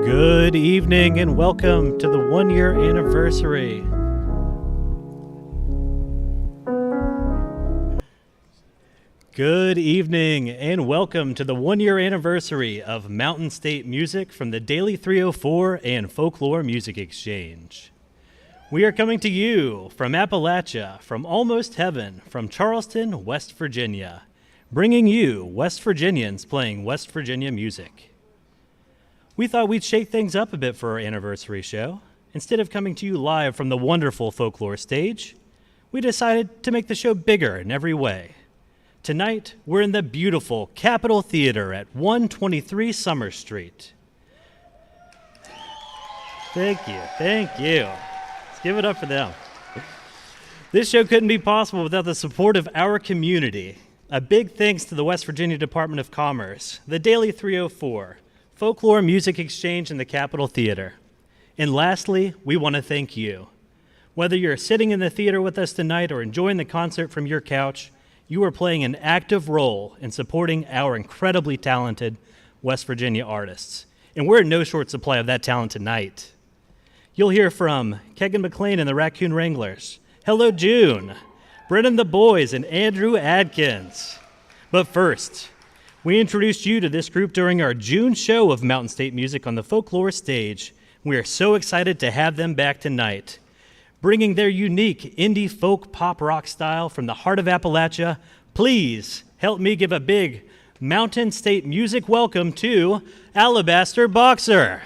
Good evening and welcome to the 1-year anniversary. Good evening and welcome to the 1-year anniversary of Mountain State Music from the Daily 304 and Folklore Music Exchange. We are coming to you from Appalachia, from almost heaven, from Charleston, West Virginia, bringing you West Virginians playing West Virginia music. We thought we'd shake things up a bit for our anniversary show. Instead of coming to you live from the wonderful Folklore stage, we decided to make the show bigger in every way. Tonight, we're in the beautiful Capitol Theater at 123 Summer Street. Thank you. Let's give it up for them. This show couldn't be possible without the support of our community. A big thanks to the West Virginia Department of Commerce, the Daily 304, Folklore Music Exchange, and the Capitol Theater. And lastly, we want to thank you. Whether you're sitting in the theater with us tonight or enjoying the concert from your couch, you are playing an active role in supporting our incredibly talented West Virginia artists. And we're in no short supply of that talent tonight. You'll hear from Khegan Mclane and the Raccoon Wranglers, Hello June, Brenna and the Boys, and Andrew Adkins. But first, we introduced you to this group during our June show of Mountain State Music on the Folklore stage. We are so excited to have them back tonight, bringing their unique indie folk pop rock style from the heart of Appalachia. Please help me give a big Mountain State Music welcome to Alabaster Boxer.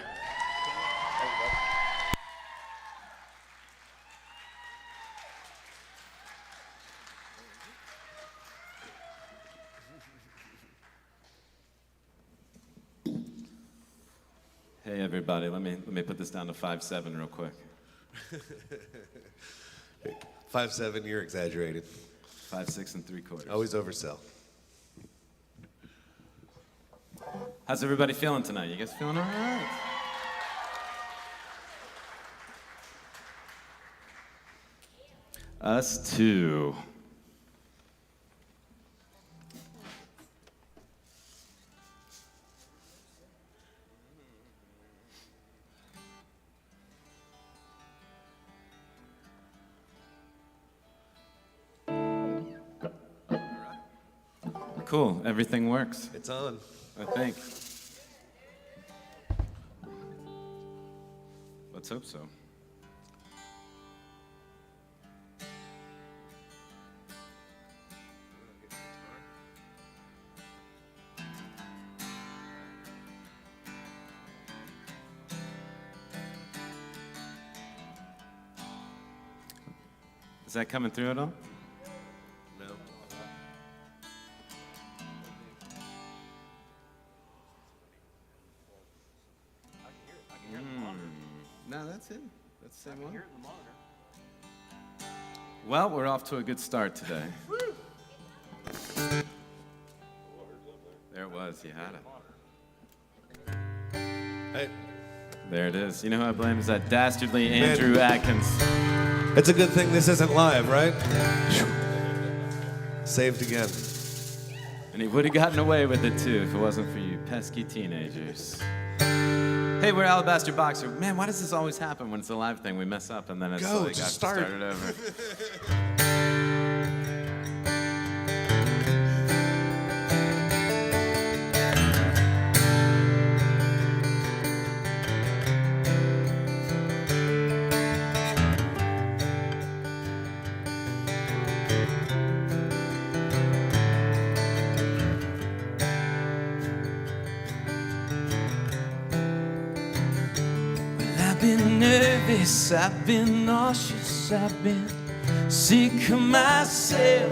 Hey everybody, let me put this down to 5'7" real quick. 5'7", you're exaggerating. 5'6" and 3/4. Always oversell. How's everybody feeling tonight? You guys feeling all right? Us too. Cool, everything works. It's on. I think. Let's hope so. Is that coming through at all? No. No, that's it. That's the same one. Well, we're off to a good start today. There it was. You had it. Hey. There it is. You know who I blame is that dastardly Andrew Adkins. It's a good thing this isn't live, right? Saved again. And he would have gotten away with it too if it wasn't for you pesky teenagers. Hey, we're Alabaster Boxer. Man, why does this always happen when it's a live thing? We mess up and then it's like, just start it over. I've been nervous, I've been nauseous, I've been sick of myself.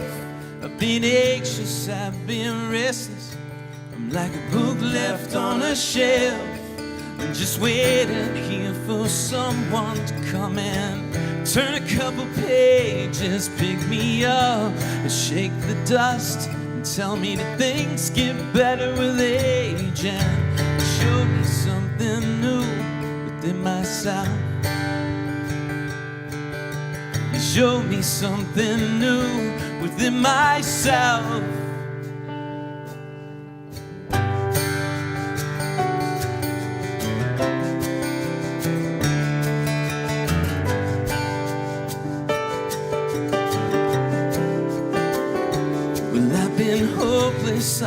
I've been anxious, I've been restless. I'm like a book left on a shelf. I'm just waiting here for someone to come in, turn a couple pages, pick me up and shake the dust and tell me that things get better with age and show me something new within myself. You show me something new within myself.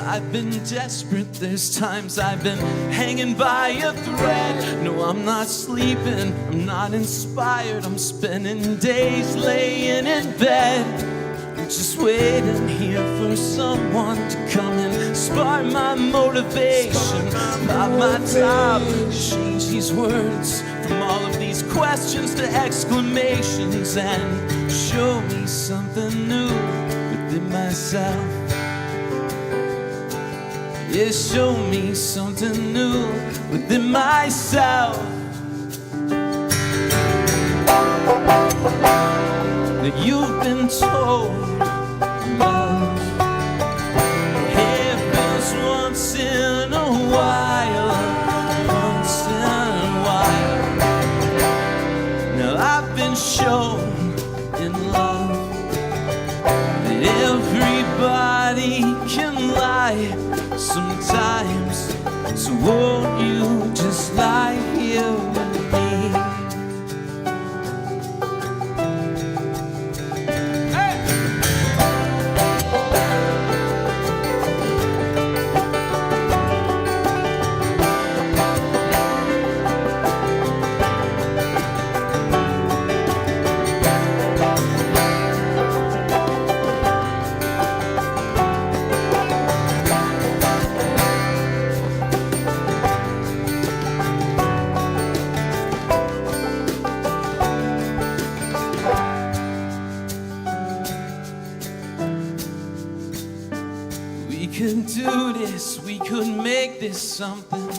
I've been desperate. There's times I've been hanging by a thread. No, I'm not sleeping, I'm not inspired. I'm spending days laying in bed, just waiting here for someone to come and spark my motivation. Pop my top, change these words from all of these questions to exclamations, and show me something new within myself. Yeah, show me something new within myself. That you've been told love happens once in a while, once in a while. Now I've been shown in love that everybody can lie sometimes, so won't you just lie here with me? Do this, we could make this something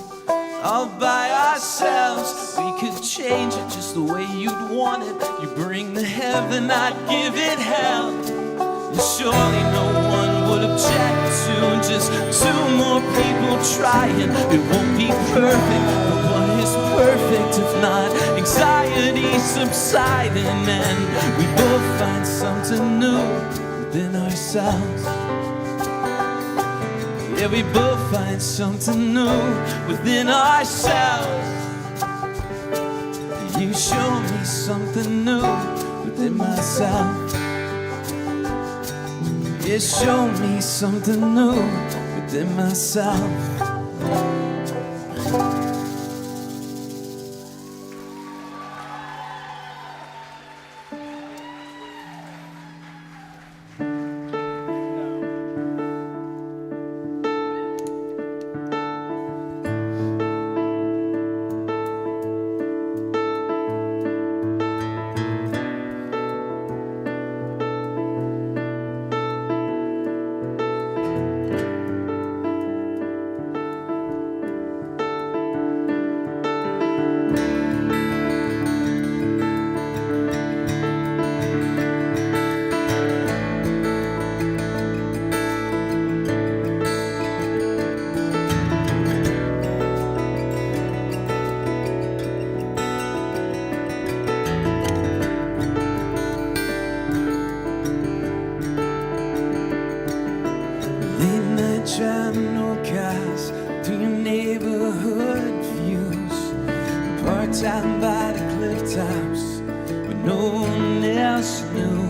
all by ourselves. We could change it just the way you'd want it. You bring the heaven, I'd give it hell. And surely no one would object to just two more people trying. It won't be perfect, but what is perfect if not anxiety subsiding, and we both find something new within ourselves. Yeah, we both find something new within ourselves. You show me something new within myself. Yeah, show me something new within myself. Driving old cars through your neighborhood views, parked out by the cliff tops where no one else knew.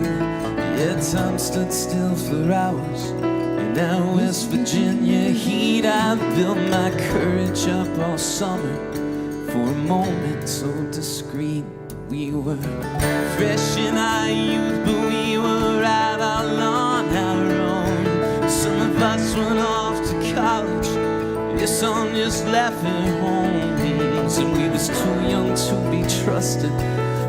Yeah, time stood still for hours. In our West Virginia heat, I built my courage up all summer for a moment so discreet. We were fresh in our youth, but we were out all on our own. Some of us went off to college, yeah, some just left their homes, and we was too young to be trusted.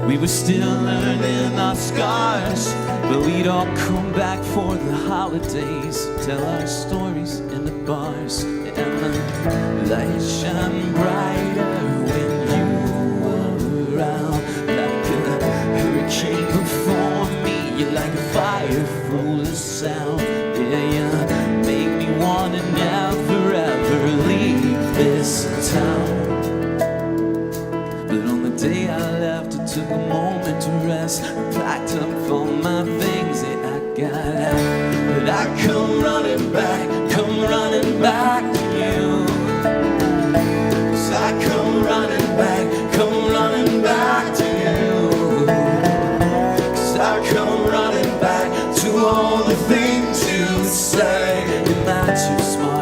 We were still learning our scars, but we'd all come back for the holidays, tell our stories in the bars, and the lights shine brighter when you were around. Like a hurricane before me, you're like a fire full of sound. Yeah, you make me wanna never ever leave this town. But on the day I left, I took a moment to rest. I packed up all my things and I got out. But I come running back to you. 'Cause I come running back to you. 'Cause I come running back to all the things you say. You're not too smart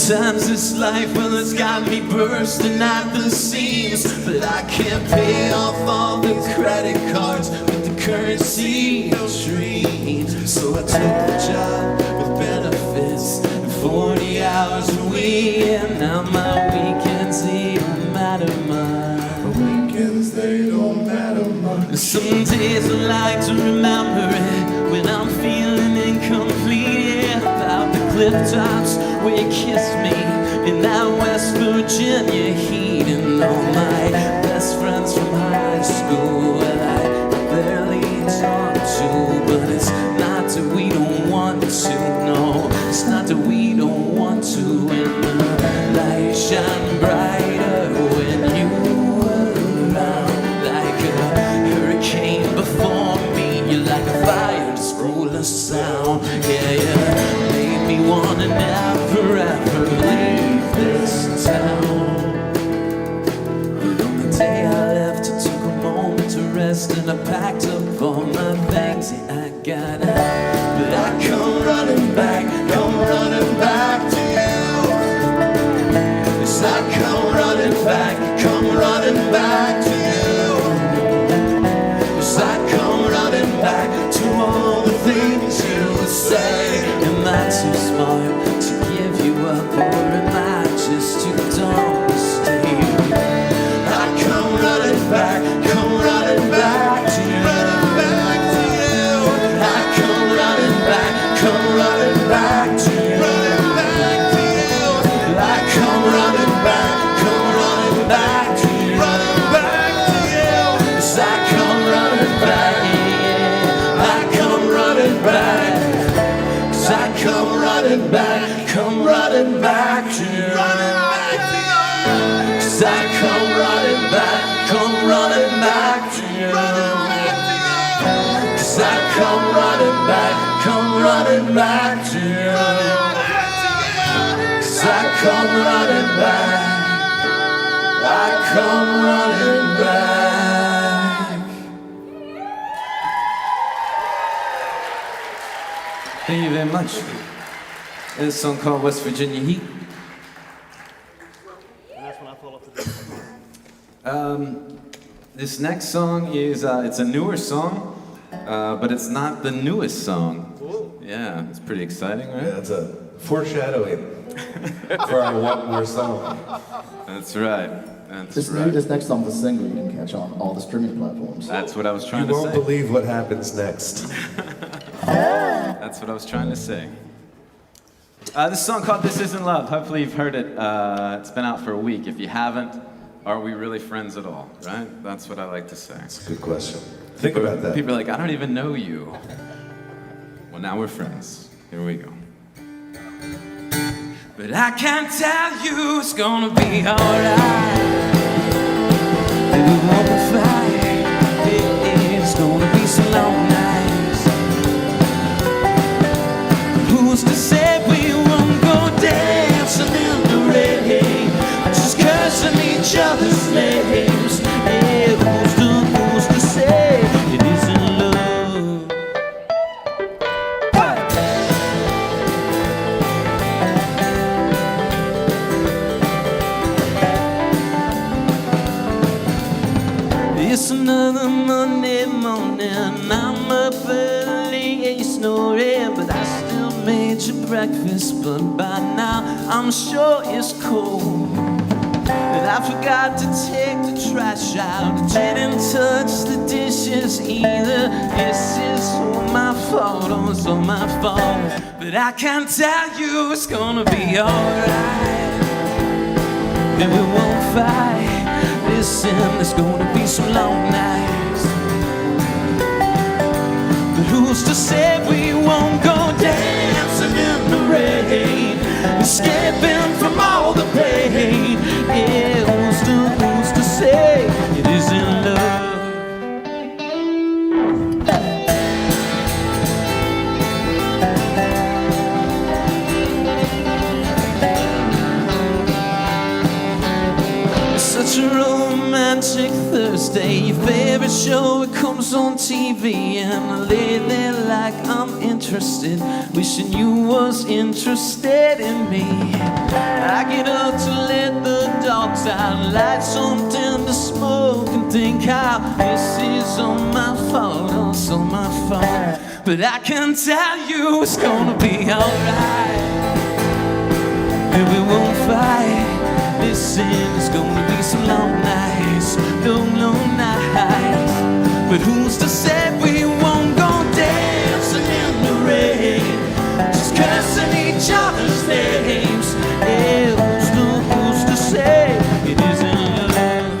Sometimes this life, well, it's got me bursting at the seams, but I can't pay off all the credit cards with the currency of dreams. So I took a job with benefits and 40 hours a week, and now my weekends, they don't matter much. Weekends, they don't matter much. Some days I like to remember it when I'm feeling incomplete, yeah, about the cliff tops where you kissed me in that West Virginia heat, and all my best friends from high school, well, I barely talk to, but it's not that we don't want to, no, it's not that we don't want to, and the light shine brighter when you were around, like a hurricane before me, you're like a fire to scroll a sound, yeah, yeah, made me wanna never ever leave this town. But on the day I left, I took a moment to rest, and I packed up all my things, yeah, I got out, but I come running back to you. Yes, I come running back to you. Yes, I come running back to all the things you say. Am I too smart to give you up, or am I just too dumb to stay? I come running back to you. I come running back to you. I come running back to you. Yes, I come running back, yeah. I come running back. 'Cause I come running back to you. 'Cause I come running back to you. 'Cause I come running back to you. 'Cause I come running back to you. 'Cause I come running back. Thank you very much. This is a song called West Virginia Heat. This next song is, it's a newer song, but it's not the newest song. Yeah, it's pretty exciting, right? Yeah, it's a foreshadowing for our one more song. That's right. This next song's a single you can catch on all the streaming platforms. That's what I was trying You to won't say. believe what happens next. That's what I was trying to say. This song called This Isn't Love. Hopefully you've heard it. It's been out for a week. If you haven't, are we really friends at all, right? That's what I like to say. That's a good question. Think about that. People are like, I don't even know you. Well, now we're friends. Here we go. But I can't tell you it's gonna be alright. We won't fight. It's gonna be some long nights. Who's to say we won't go dancing in the rain, just cursing each other's names? Yeah, who's to say it isn't love? It's another Monday morning, I'm up early, yeah, you're snoring, but I still made you breakfast, but by now I'm sure it's cold. And I forgot to take the trash out, didn't touch the dishes either. This is all my fault, oh, it's all my fault. But I can't tell you it's gonna be alright, and we won't fight. Listen, there's gonna be some long nights, but who's to say we won't go dancing in the rain, escaping from all the pain? Yeah, who's to say it isn't love? It's such a romantic Thursday, your favorite show comes on TV and I lay there like I'm interested, wishing you was interested in me. I get up to let the dogs out, light something to smoke and think how this is all my fault, it's all my fault. But I can tell you it's gonna be alright, and we won't fight. Listen, it's gonna be some long nights, long, long nights. But who's to say we won't go dancing in the rain, just cursing each other's names? Yeah, who's to say it isn't love?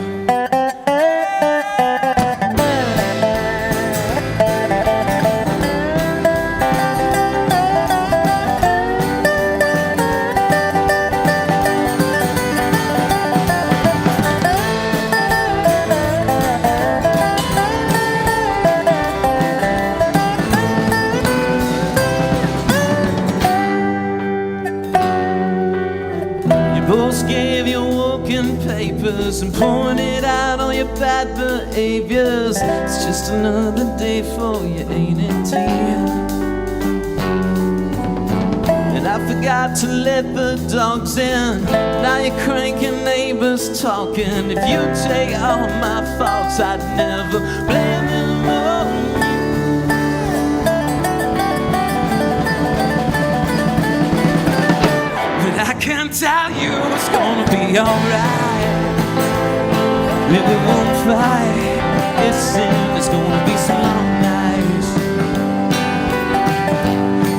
Gave your walking papers and pointed out all your bad behaviors. It's just another day for you, ain't it, dear? And I forgot to let the dogs in. Now you're cranking neighbors talking. If you take all my faults, I'd never blame them all. I can tell you it's gonna be alright, we won't fight. It's gonna be some long nights.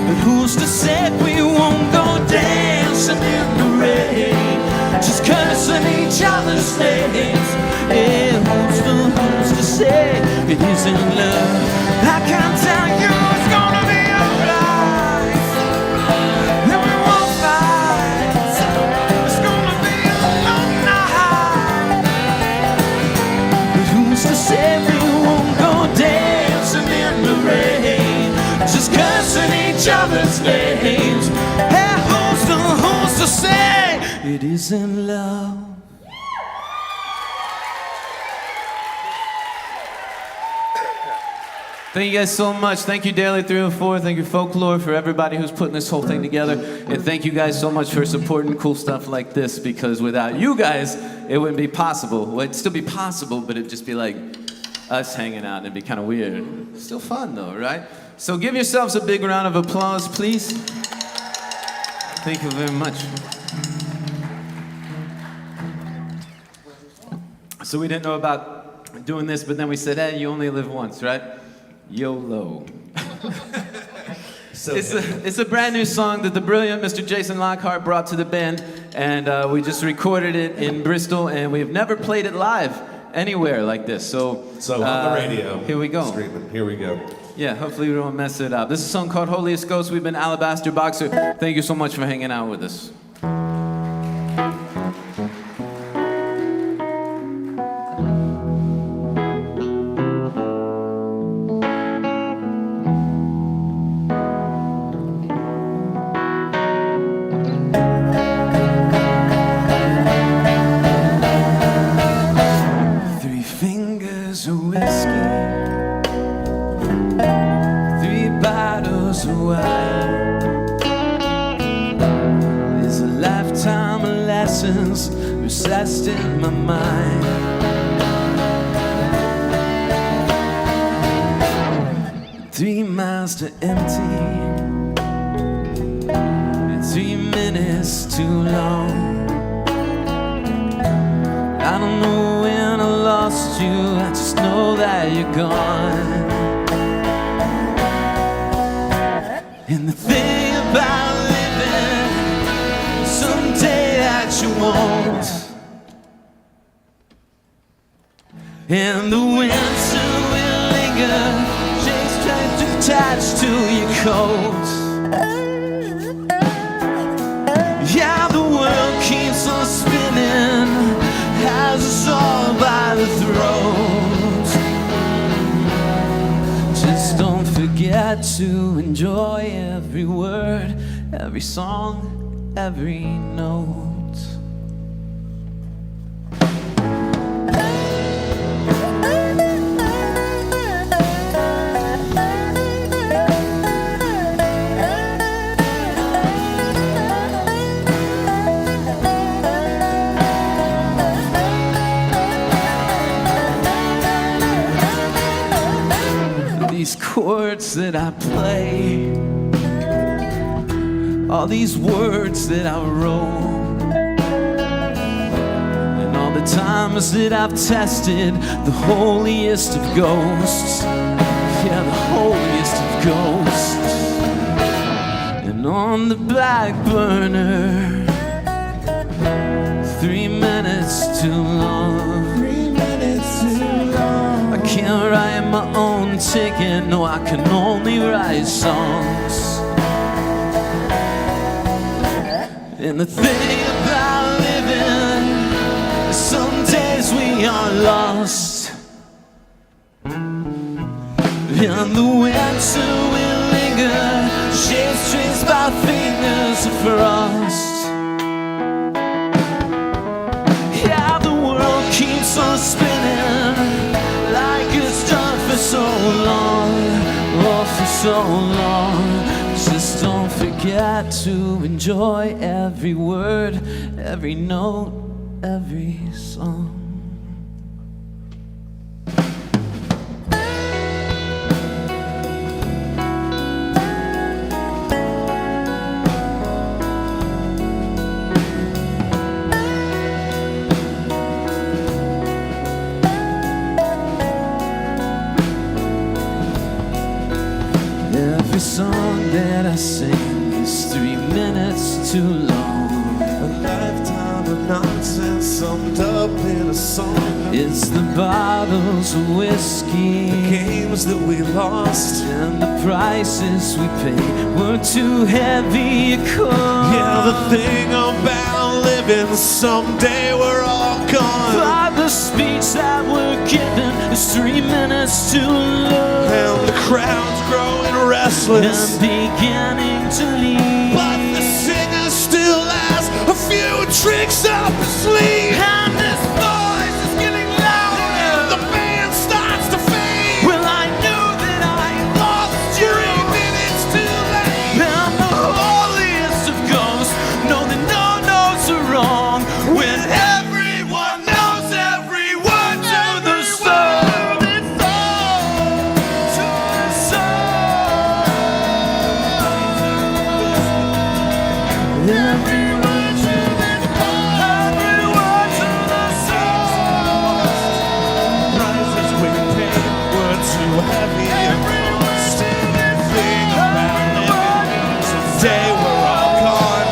But who's to say we won't go dancing in the rain, just cursing each other's names? Yeah, who's to say it isn't love? I can tell you it's gonna be alright, and we won't fight. To say we won't go dancing in the rain, just cursing each other's names. Hey, who's to say it isn't love? Thank you guys so much. Thank you, Daily 304. Thank you, Folklore, for everybody who's putting this whole thing together. And thank you guys so much for supporting cool stuff like this, because without you guys, it wouldn't be possible. Well, it'd still be possible, but it'd just be like us hanging out, and it'd be kind of weird. Still fun, though, right? So give yourselves a big round of applause, please. Thank you very much. So we didn't know about doing this, but then we said, hey, you only live once, right? YOLO. So It's a brand new song that the brilliant Mr. Jason Lockhart brought to the band, and we just recorded it in Bristol, and we've never played it live anywhere like this. So on the radio. Here we go. Streaming. Here we go. Yeah, hopefully we don't mess it up. This is a song called Holiest Ghost. We've been Alabaster Boxer. Thank you so much for hanging out with us. Recessed in my mind. 3 miles to empty, and 3 minutes too long. I don't know when I lost you, I just know that you're gone. And the thing about living, someday that you won't. And the winter will linger, shades trying to attach to your coat. Yeah, the world keeps on spinning, has us all by the throat. Just don't forget to enjoy every word, every song, every note. these chords that I play, all these words that I wrote, and all the times that I've tested the holiest of ghosts, yeah, the holiest of ghosts. And on the back burner, 3 minutes too long. 3 minutes too long. I can't write my own ticket, no, I can only write songs. And the thing about living, some days we are lost. In the winter we linger, shapes traced by fingers of frost. Yeah, the world keeps on spinning like it's done for so long, oh, for so long. Just don't forget to enjoy every word, every note, every song. Every song that I sing is 3 minutes too long. A lifetime of nonsense summed up in a song. It's the bottles of whiskey, Games that we lost. and the prices we paid were too heavy a cost. Yeah, the thing about living, someday we're all gone. But the speech that we're given is 3 minutes too long, And the crowd's growing restless. and beginning to leave. But the singer still has a few tricks up his sleeve. And this voice is getting louder. And the band starts to fade. Well, I knew that I lost you. 3 minutes too late. And the holiest of ghosts know that no notes are wrong when everyone knows every word to the song. Every word to the song. Every word to the song. Prices we paid were too heavy and lost. Thing about living, today we're all gone.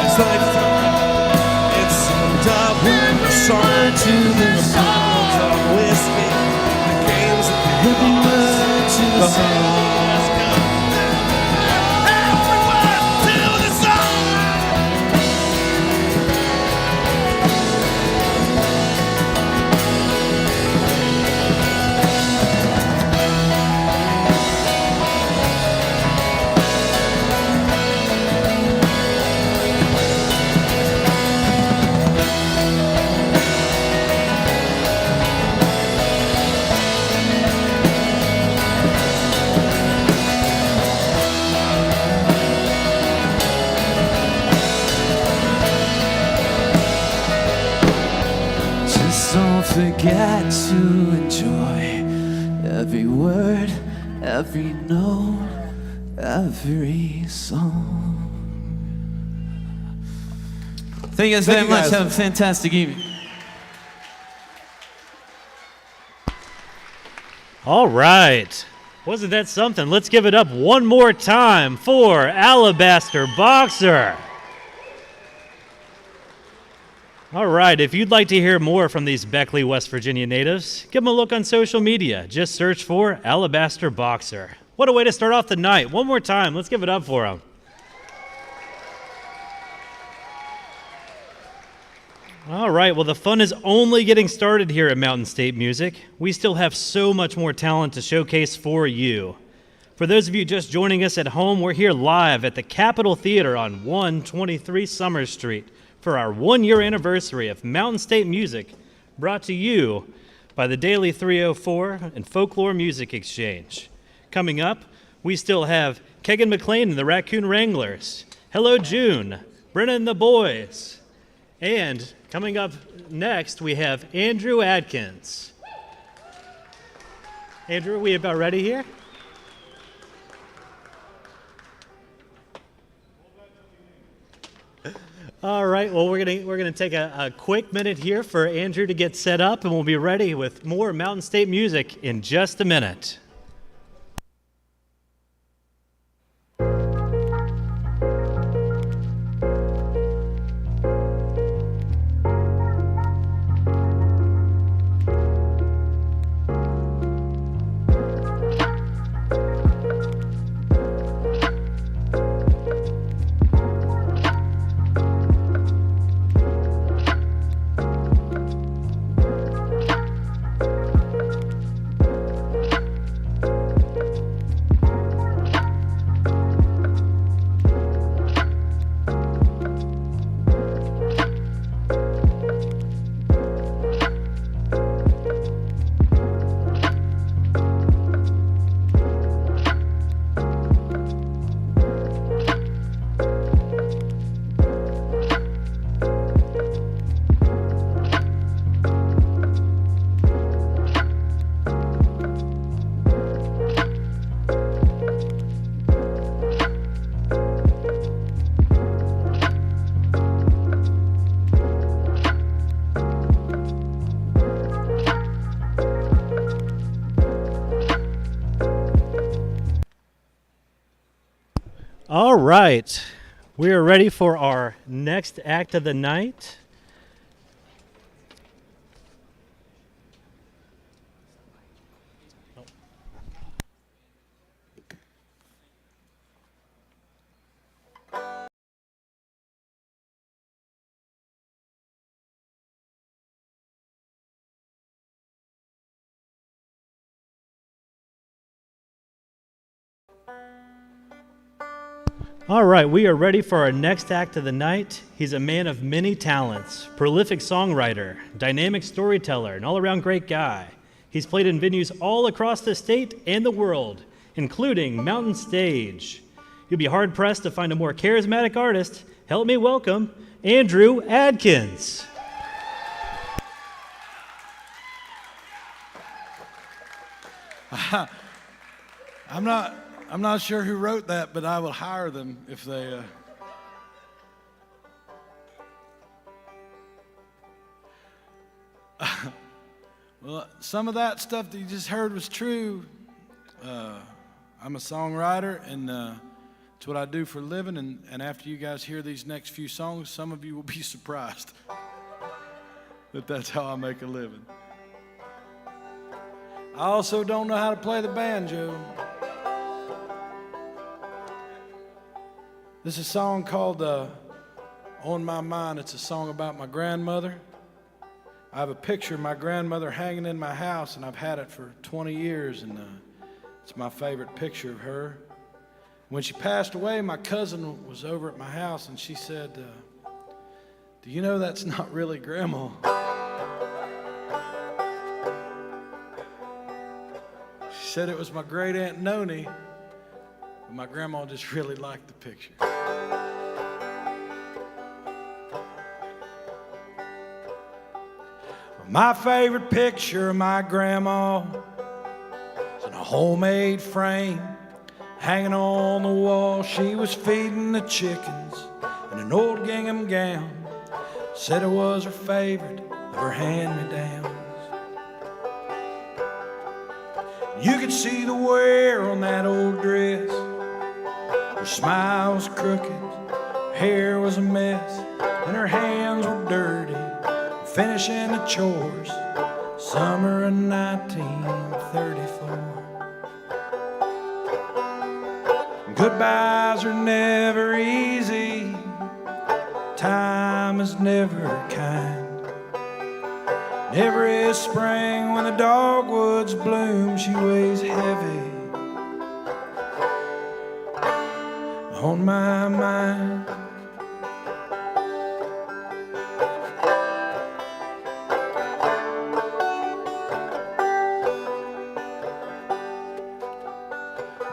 It's lifetime, it's summed up in a song. To the Bottles of whiskey, the games that we Every word to the lost. song. Every word to the song. Just don't forget to enjoy every word, every note, every song. Thank you guys very you, much. guys. Have a fantastic evening. All right. Wasn't that something? Let's give it up one more time for Alabaster Boxer. All right, if you'd like to hear more from these Beckley, West Virginia natives, give them a look on social media. Just search for Alabaster Boxer. What a way to start off the night. One more time, let's give it up for them. All right, well, the fun is only getting started here at Mountain State Music. We still have so much more talent to showcase for you. For those of you just joining us at home, we're here live at the Capitol Theater on 123 Summer Street for our 1-year anniversary of Mountain State Music, brought to you by the Daily 304 and Folklore Music Exchange. Coming up, we still have Khegan Mclane and the Raccoon Wranglers, Hello June, Brenna and the Boys, and coming up next, we have Andrew Adkins. Andrew, we about ready here? right, well, we're gonna take a quick minute here for Andrew to get set up, and we'll be ready with more Mountain State music in just a minute. All right, we are ready for our next act of the night. All right, we are ready for our next act of the night. He's a man of many talents, prolific songwriter, dynamic storyteller, and all-around great guy. He's played in venues all across the state and the world, including Mountain Stage. You'll be hard-pressed to find a more charismatic artist. Help me welcome Andrew Adkins. I'm not sure who wrote that, but I will hire them if they. Well, some of that stuff that you just heard was true. I'm a songwriter, and it's what I do for a living. And after you guys hear these next few songs, some of you will be surprised that that's how I make a living. I also don't know how to play the banjo. This is a song called On My Mind. It's a song about my grandmother. I have a picture of my grandmother hanging in my house, and I've had it for 20 years, and it's my favorite picture of her. When she passed away, my cousin was over at my house, and she said, do you know that's not really Grandma? She said it was my great Aunt Noni, but my grandma just really liked the picture. My favorite picture of my grandma is in a homemade frame hanging on the wall. She was feeding the chickens in an old gingham gown. Said it was her favorite of her hand-me-downs. You could see the wear on that old dress. Her smile was crooked, her hair was a mess, and her hands were dirty, finishing the chores. Summer of 1934. Goodbyes are never easy. Time is never kind. Every spring when the dogwoods bloom, she weighs heavy on my mind.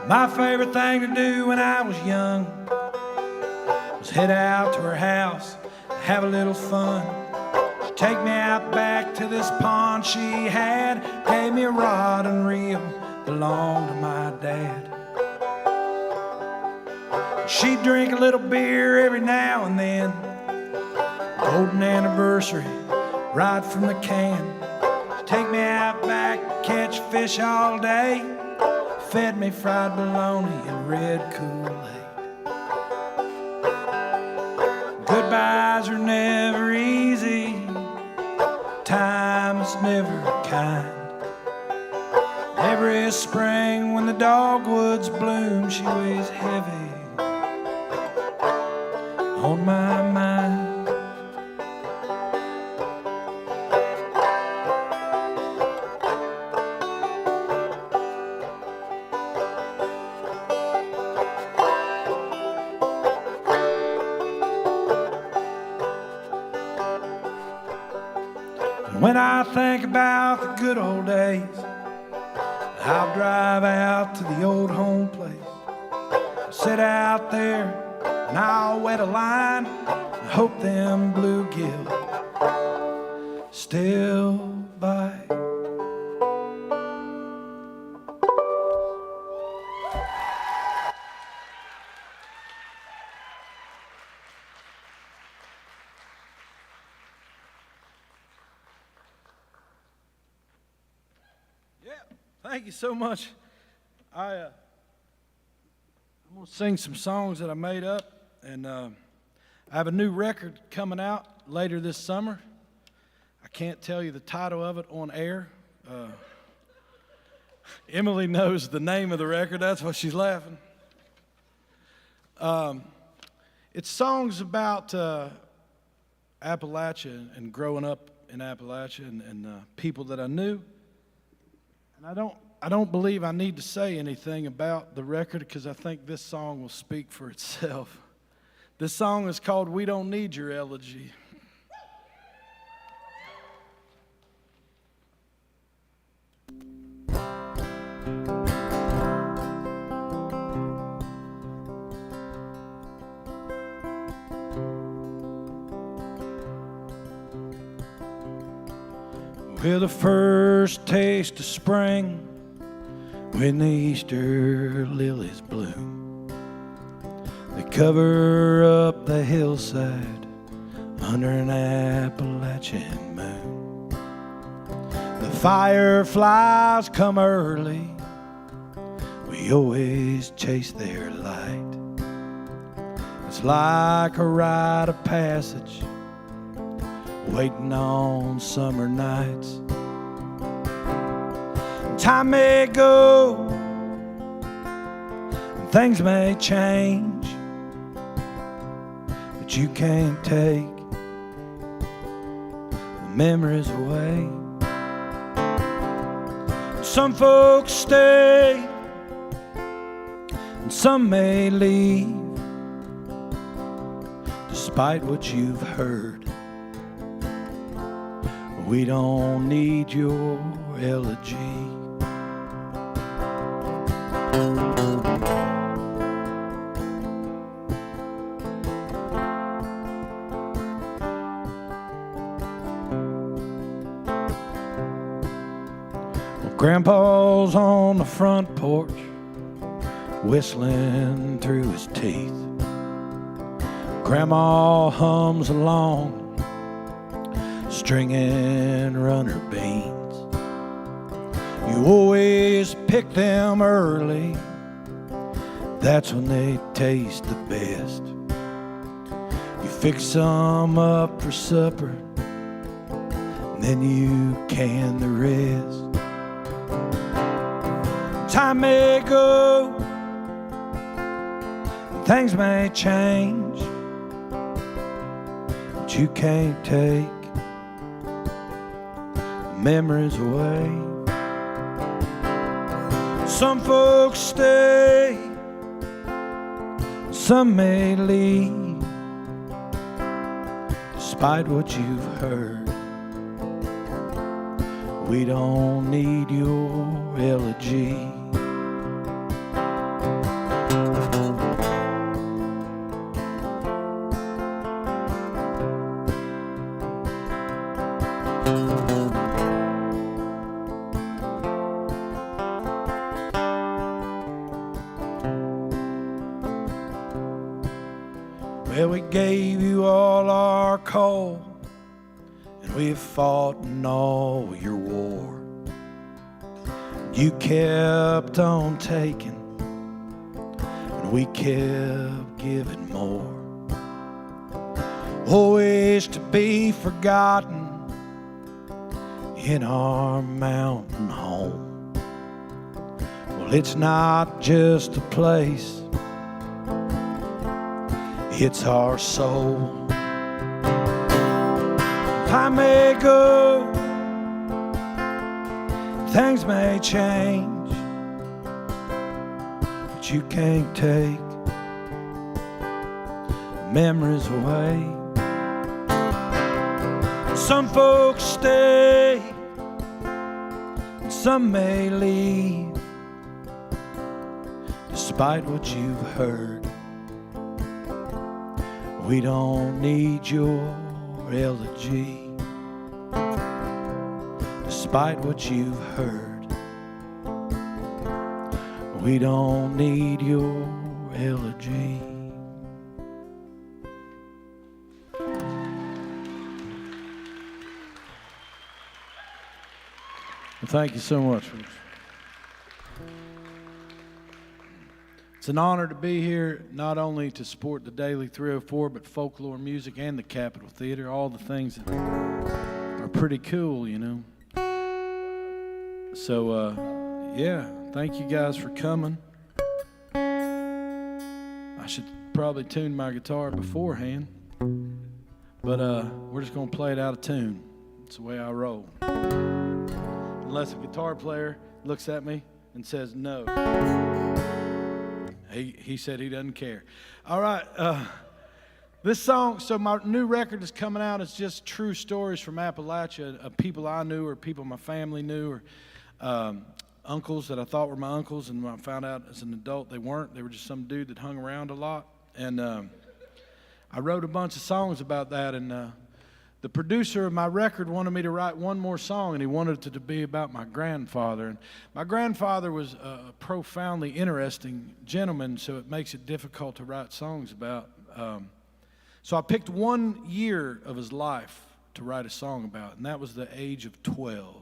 My favorite thing to do when I was young was head out to her house, have a little fun. She'd take me out back to this pond she had, gave me a rod and reel, belonged to my dad. She'd drink a little beer every now and then, Golden anniversary, right from the can. Take me out back, catch fish all day. Fed me fried bologna and red Kool-Aid. Goodbyes are never easy. Time is never kind. Every spring when the dogwoods bloom, she weighs heavy on my mind. When I think about the good old days, I'll drive out to the old home place, sit out there and I'll wet a line and hope them bluegill still bite. Thank you so much. I'm going to sing some songs that I made up, and I have a new record coming out later this summer. I can't tell you the title of it on air. Emily knows the name of the record. That's why she's laughing. It's songs about Appalachia and growing up in Appalachia and people that I knew. And I don't believe I need to say anything about the record because I think this song will speak for itself. This song is called We Don't Need Your Elegy. Well, the first taste of spring, when the Easter lilies bloom, they cover up the hillside under an Appalachian moon. The fireflies come early, we always chase their light. It's like a rite of passage, waiting on summer nights. Time may go and things may change, but you can't take the memories away. Some folks stay and some may leave, despite what you've heard. We don't need your elegy. Well, Grandpa's on the front porch, whistling through his teeth. Grandma hums along, stringing runner beans. You always pick them early, that's when they taste the best. You fix some up for supper, and then you can the rest. Time may go, and things may change, but you can't take memories away. Some folks stay, some may leave, despite what you've heard. We don't need your elegy. Well, we gave you all our coal, and we fought in all your war. You kept on taking, and we kept giving more. Oh, wish to be forgotten in our mountain home. Well, it's not just a place, it's our soul. Time may go, things may change, but you can't take memories away. Some folks stay, and some may leave, despite what you've heard. We don't need your elegy, despite what you've heard. We don't need your elegy. Well, thank you so much, folks. It's an honor to be here, not only to support the Daily 304, but Folklore Music and the Capitol Theater, all the things that are pretty cool, you know. So, yeah, thank you guys for coming. I should probably tune my guitar beforehand, but we're just going to play it out of tune. It's the way I roll. Unless a guitar player looks at me and says no. He said he doesn't care. All right, this song, so my new record is coming out. It's just true stories from Appalachia of people I knew or people my family knew or uncles that I thought were my uncles, and when I found out as an adult they weren't. They were just some dude that hung around a lot. And I wrote a bunch of songs about that, and the producer of my record wanted me to write one more song, and he wanted it to be about my grandfather. And my grandfather was a profoundly interesting gentleman, so it makes it difficult to write songs about. So I picked 1 year of his life to write a song about, and that was the age of 12.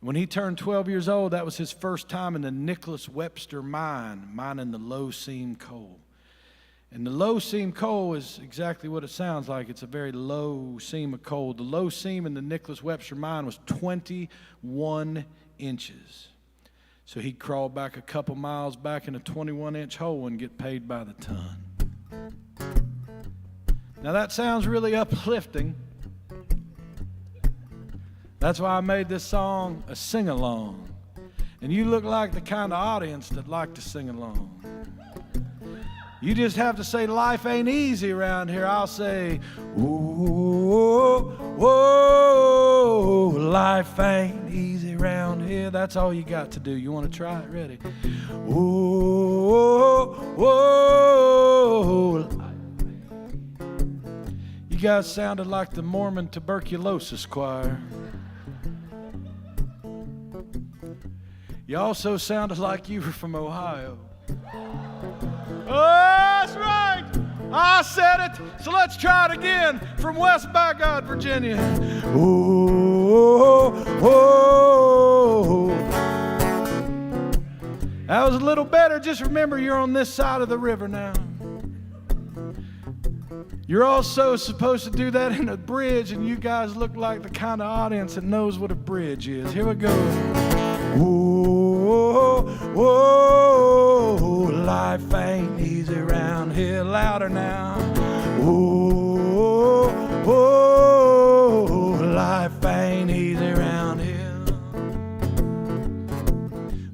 When he turned 12 years old, that was his first time in the Nicholas Webster mine, mining the low seam coal. And the low seam coal is exactly what it sounds like. It's a very low seam of coal. The low seam in the Nicholas Webster mine was 21 inches. So he'd crawl back a couple miles back in a 21-inch hole and get paid by the ton. Now that sounds really uplifting. That's why I made this song a sing-along. And you look like the kind of audience that like to sing along. You just have to say, life ain't easy around here. I'll say, whoa, whoa, life ain't easy around here. That's all you got to do. You want to try it? Ready? Whoa, whoa. You guys sounded like the Mormon tuberculosis choir. You also sounded like you were from Ohio. Oh, that's right. I said it. So let's try it again from West by God, Virginia. Oh, oh, oh. That was a little better. Just remember, you're on this side of the river now. You're also supposed to do that in a bridge, and you guys look like the kind of audience that knows what a bridge is. Here we go. Whoa, whoa, life ain't easy around here. Louder now. Whoa, whoa, life ain't easy around here.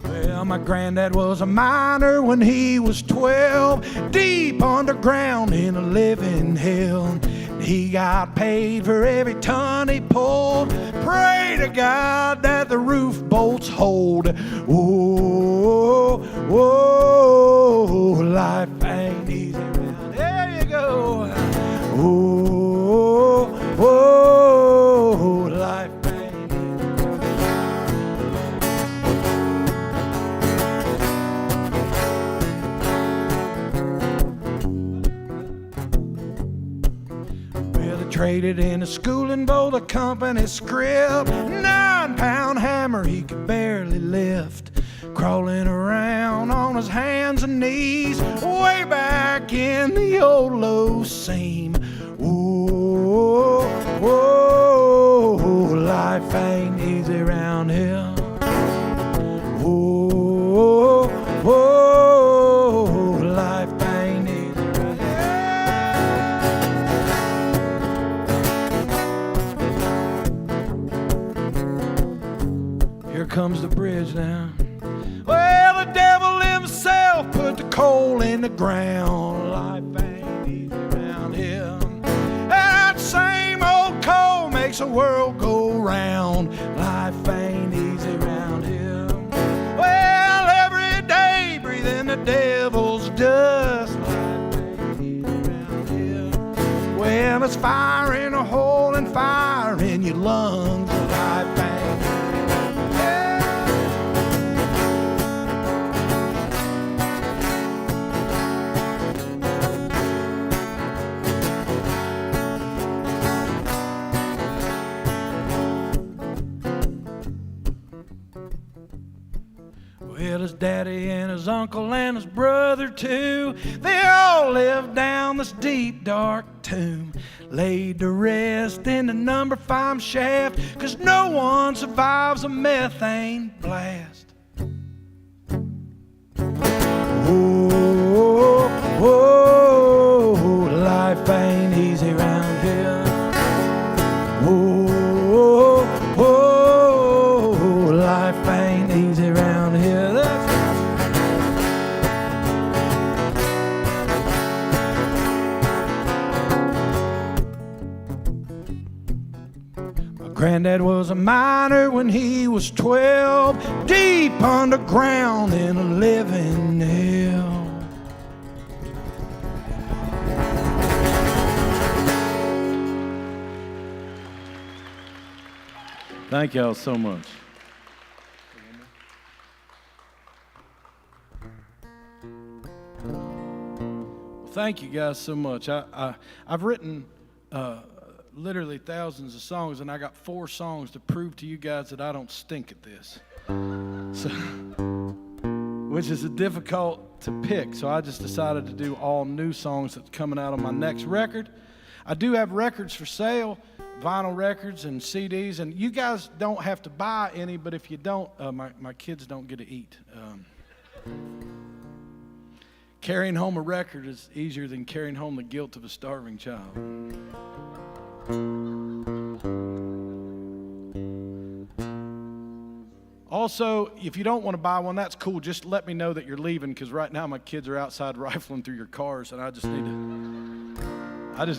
Well, my granddad was a miner when he was 12, deep underground in a living hell. He got paid for every ton he pulled. Pray to God that the roof bolts hold. Whoa, whoa, life ain't easy around. There you go. Whoa, whoa, life ain't easy. Traded in a schooling bowl, the company script. 9-pound hammer he could barely lift. Crawling around on his hands and knees, way back in the old low seam. Whoa, whoa, life ain't easy around here. Whoa, whoa, life ain't easy around here. Here comes the bridge now. Well, the devil himself put the coal in the ground. Life ain't easy around here. And that same old coal makes the world go round. Life ain't easy around here. Well, every day breathing the devil's dust. Life ain't easy around here. Well, it's fire in a hole and fire in your lungs. Life ain't Well, his daddy and his uncle and his brother too, they all lived down this deep dark tomb, laid to rest in the number 5 shaft, 'cause no one survives a methane blast. Whoa, whoa, life ain't easy round here. Whoa, whoa, life ain't easy round here. Granddad was a miner when he was 12, deep underground in a living hell. Thank y'all so much. Well, thank you guys so much. I've written literally thousands of songs, and I got 4 songs to prove to you guys that I don't stink at this. So, which is difficult to pick, so I just decided to do all new songs that's coming out on my next record. I do have records for sale, vinyl records and CDs, and you guys don't have to buy any, but if you don't, my kids don't get to eat. Carrying home a record is easier than carrying home the guilt of a starving child. Also, if you don't want to buy one, that's cool. Just let me know that you're leaving, because right now my kids are outside rifling through your cars, and I just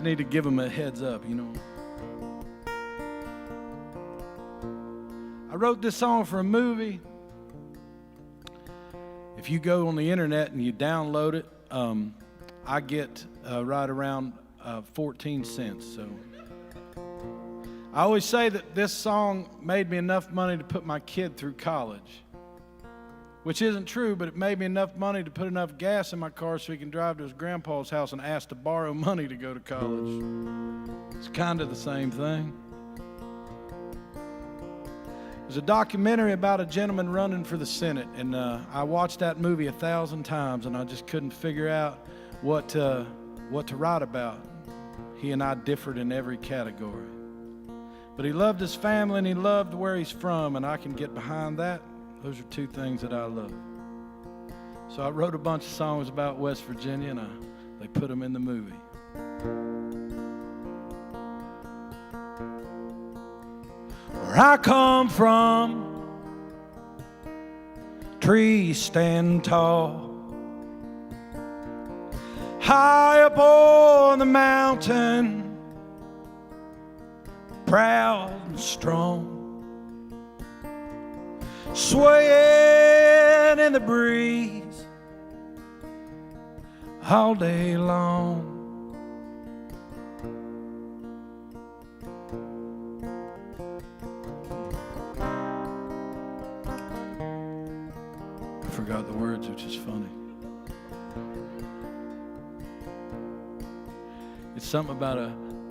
need to give them a heads up, you know. I wrote this song for a movie. If you go on the internet and you download it, I get right around 14 cents. So I always say that this song made me enough money to put my kid through college, which isn't true, but it made me enough money to put enough gas in my car so he can drive to his grandpa's house and ask to borrow money to go to college. It's kind of the same thing. There's a documentary about a gentleman running for the Senate, and I watched that movie 1,000 times, and I just couldn't figure out what to write about. He and I differed in every category. But he loved his family, and he loved where he's from, and I can get behind that. Those are 2 things that I love. So I wrote a bunch of songs about West Virginia, and they put them in the movie. Where I come from, trees stand tall, high up on the mountain, proud and strong, swaying in the breeze all day long. I forgot the words, which is funny. It's something about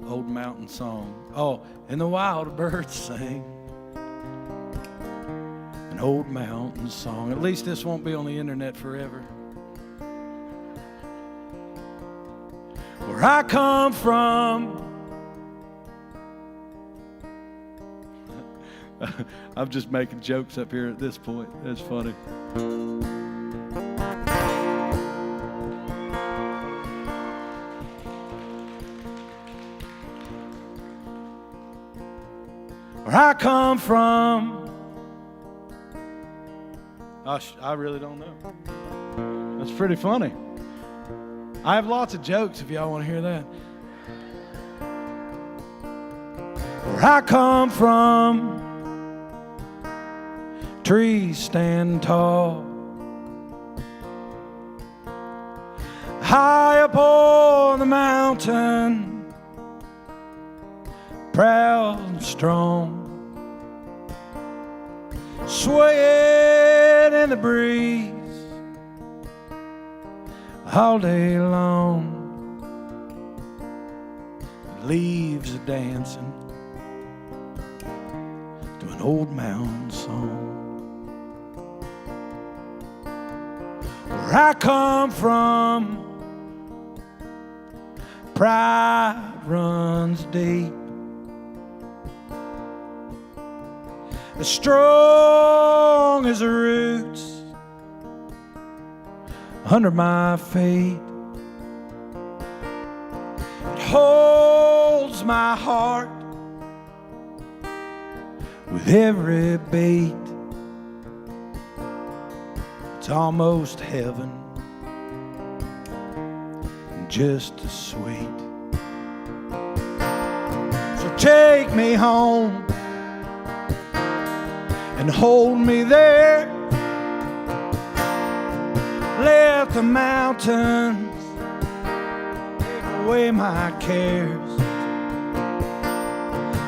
Old mountain song. Oh, and the wild birds sing an old mountain song. At least this won't be on the internet forever. Where I come from, I'm just making jokes up here at this point. That's funny. Where I come from, I really don't know. That's pretty funny. I have lots of jokes if y'all want to hear that. Where I come from, trees stand tall, high up on the mountain, proud and strong, swaying in the breeze all day long. Leaves are dancing to an old mountain song. Where I come from, pride runs deep, as strong as the roots under my feet. It holds my heart with every beat. It's almost heaven, just as sweet. So take me home and hold me there. Let the mountains take away my cares.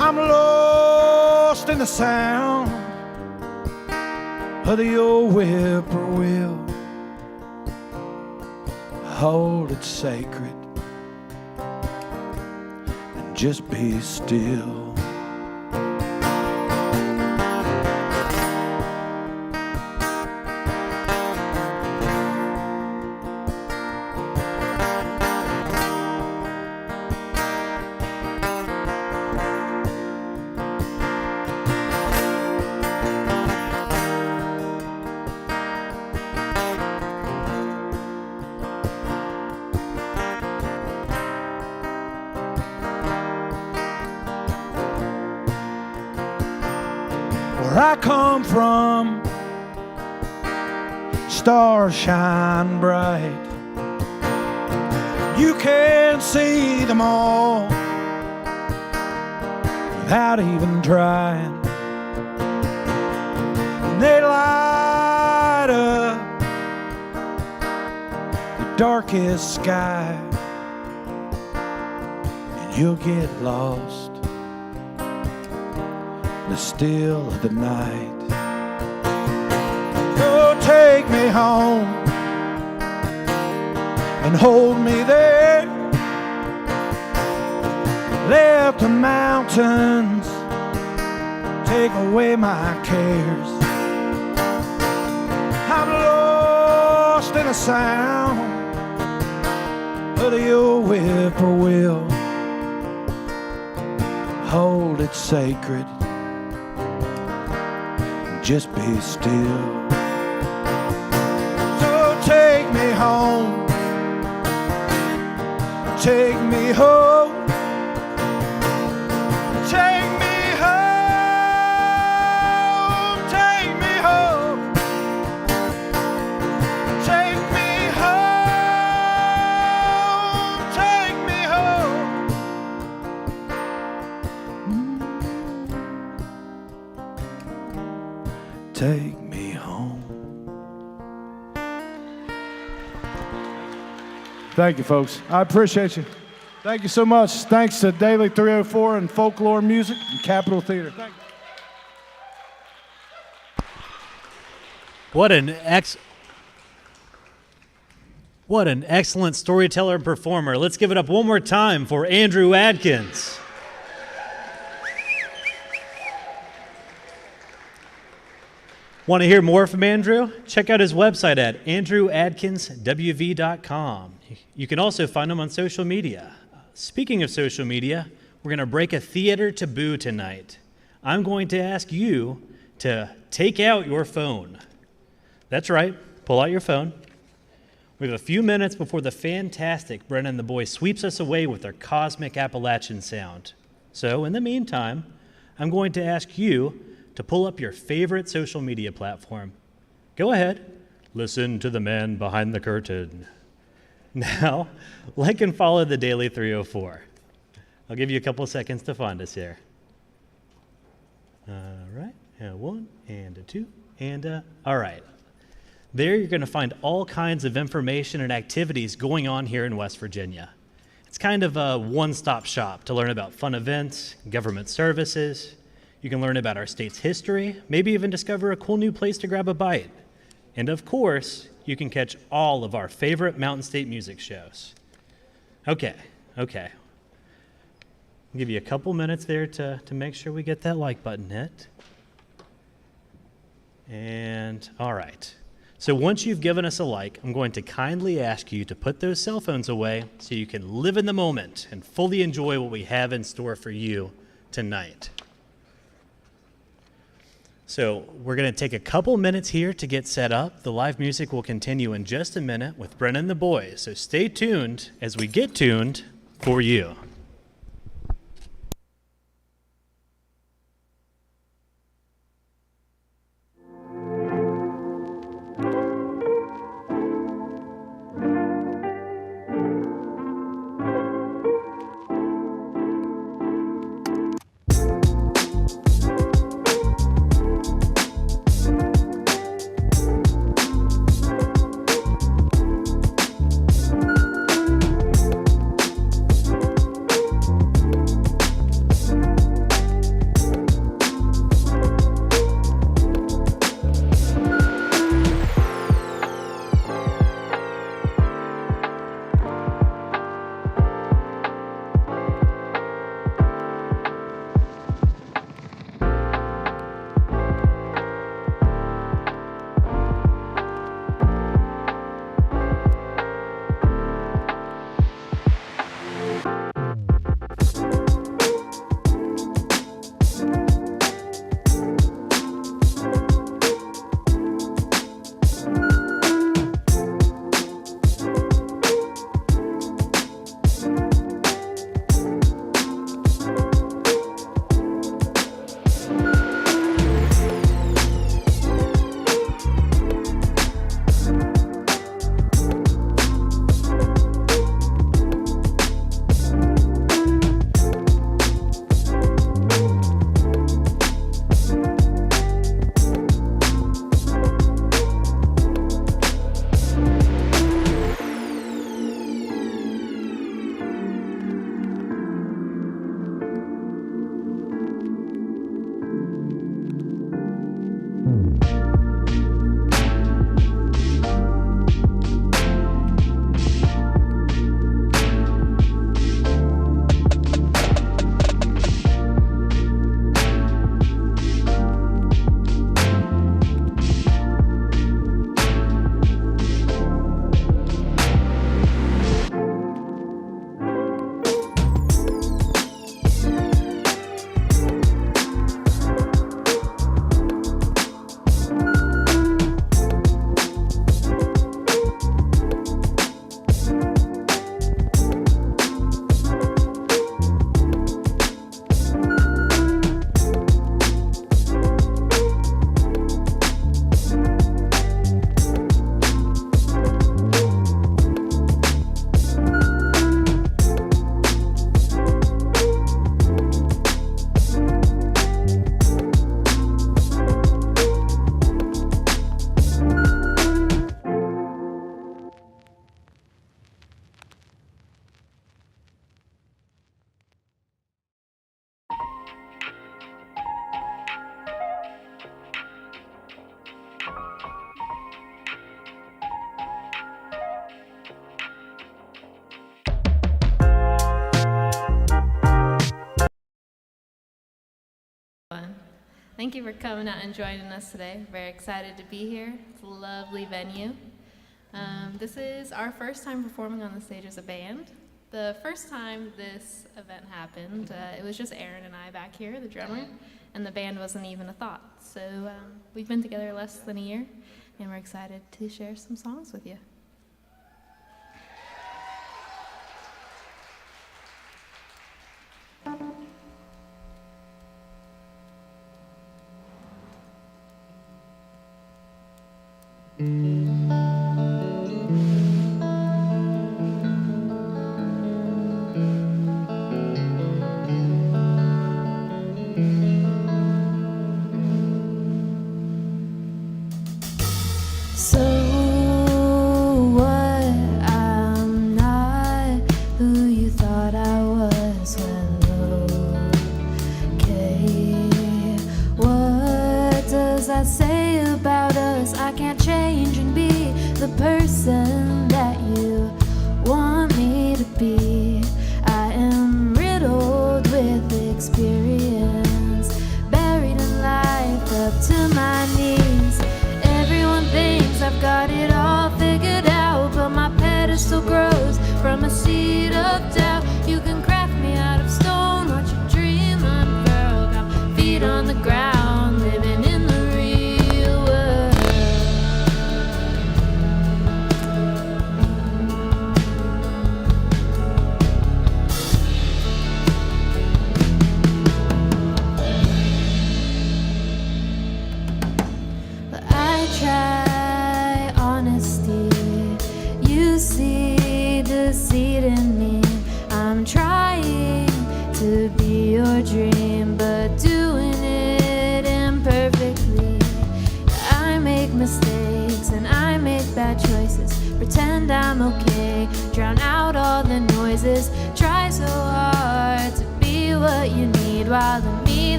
I'm lost in the sound of the old whippoorwill. Hold it sacred and just be still. Where I come from, stars shine bright. You can see them all without even trying. And they light up the darkest sky, and you'll get lost the still of the night. Oh, take me home and hold me there. Let the mountains take away my cares. I'm lost in the sound of the old whippoorwill. Hold it sacred, just be still. So take me home, take me home, take me home, take me home, take me home, take me home. Take me home. Thank you, folks. I appreciate you. Thank you so much. Thanks to Daily 304 and Folklore Music and Capitol Theater. Thank you. What an excellent storyteller and performer. Let's give it up one more time for Andrew Adkins. Want to hear more from Andrew? Check out his website at andrewadkinswv.com. You can also find him on social media. Speaking of social media, we're going to break a theater taboo tonight. I'm going to ask you to take out your phone. That's right, pull out your phone. We have a few minutes before the fantastic Brenna and the boys sweeps us away with their cosmic Appalachian sound. So in the meantime, I'm going to ask you to pull up your favorite social media platform. Go ahead, listen to the man behind the curtain. Now, like and follow the Daily 304. I'll give you a couple seconds to find us here. All right, and one, and a two, and all right. There you're going to find all kinds of information and activities going on here in West Virginia. It's kind of a one-stop shop to learn about fun events, government services. You can learn about our state's history, maybe even discover a cool new place to grab a bite. And of course, you can catch all of our favorite Mountain State music shows. Okay. I'll give you a couple minutes there to make sure we get that like button hit. And all right. So once you've given us a like, I'm going to kindly ask you to put those cell phones away so you can live in the moment and fully enjoy what we have in store for you tonight. So we're going to take a couple minutes here to get set up. The live music will continue in just a minute with Brenna and the boys. So stay tuned as we get tuned for you. Thank you for coming out and joining us today. Very excited to be here. It's a lovely venue. This is our first time performing on the stage as a band. The first time this event happened, it was just Aaron and I back here, the drummer, and the band wasn't even a thought. So we've been together less than a year, and we're excited to share some songs with you.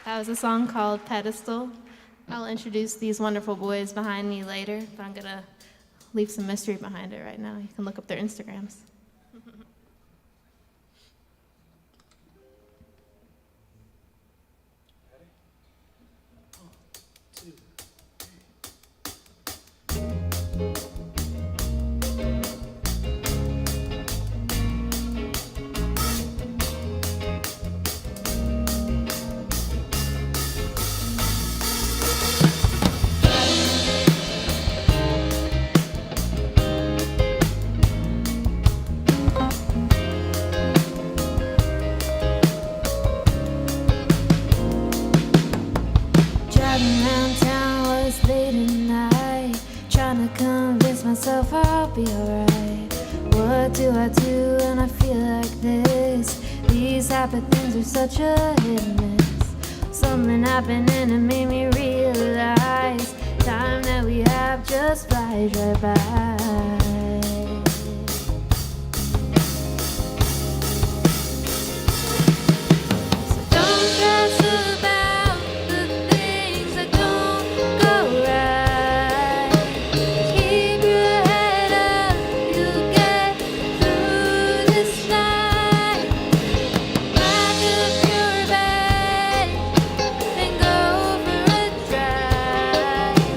That was a song called Pedestal. I'll introduce these wonderful boys behind me later, but I'm going to leave some mystery behind it right now. You can look up their Instagrams. trying to convince myself I'll be alright. What do I do when I feel like this? These type of things are such a hit and miss. Something happened and it made me realize time that we have just flies right by. So don't stress about the things that don't go right. Just keep your head up, you'll get through this night. Pack up your bag and go for a drive.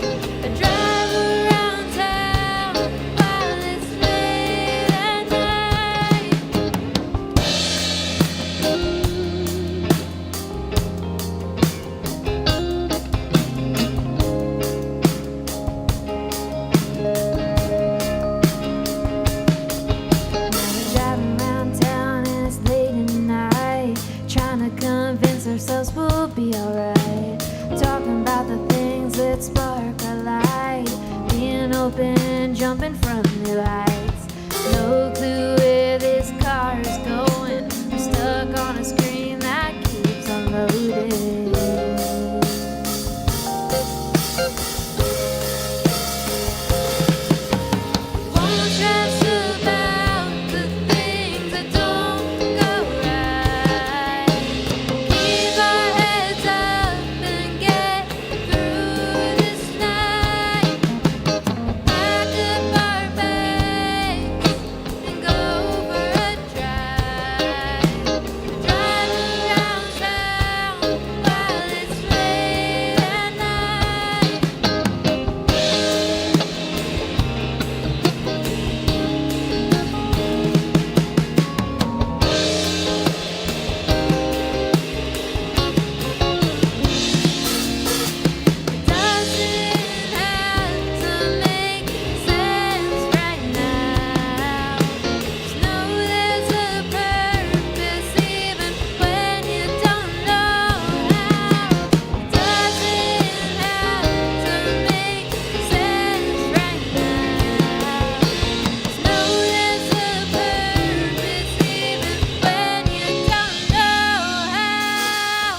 A drive around town while it's late at night. Now we're driving around town and it's late at night, trying to convince ourselves we'll be alright. Talking about the things that spark our light, being open, jumping from new heights. No clue where this car is going. I'm stuck on a screen that keeps unloading. Won't stress about the things that don't go right. Keep our heads up and get through this night. Pack up our bags and go for a drive. Drive around town while it's late at night. Doesn't have to make sense right now. Just know there's a purpose even when you don't know how. Doesn't have to make sense right now. Just know there's a purpose even when you don't know how.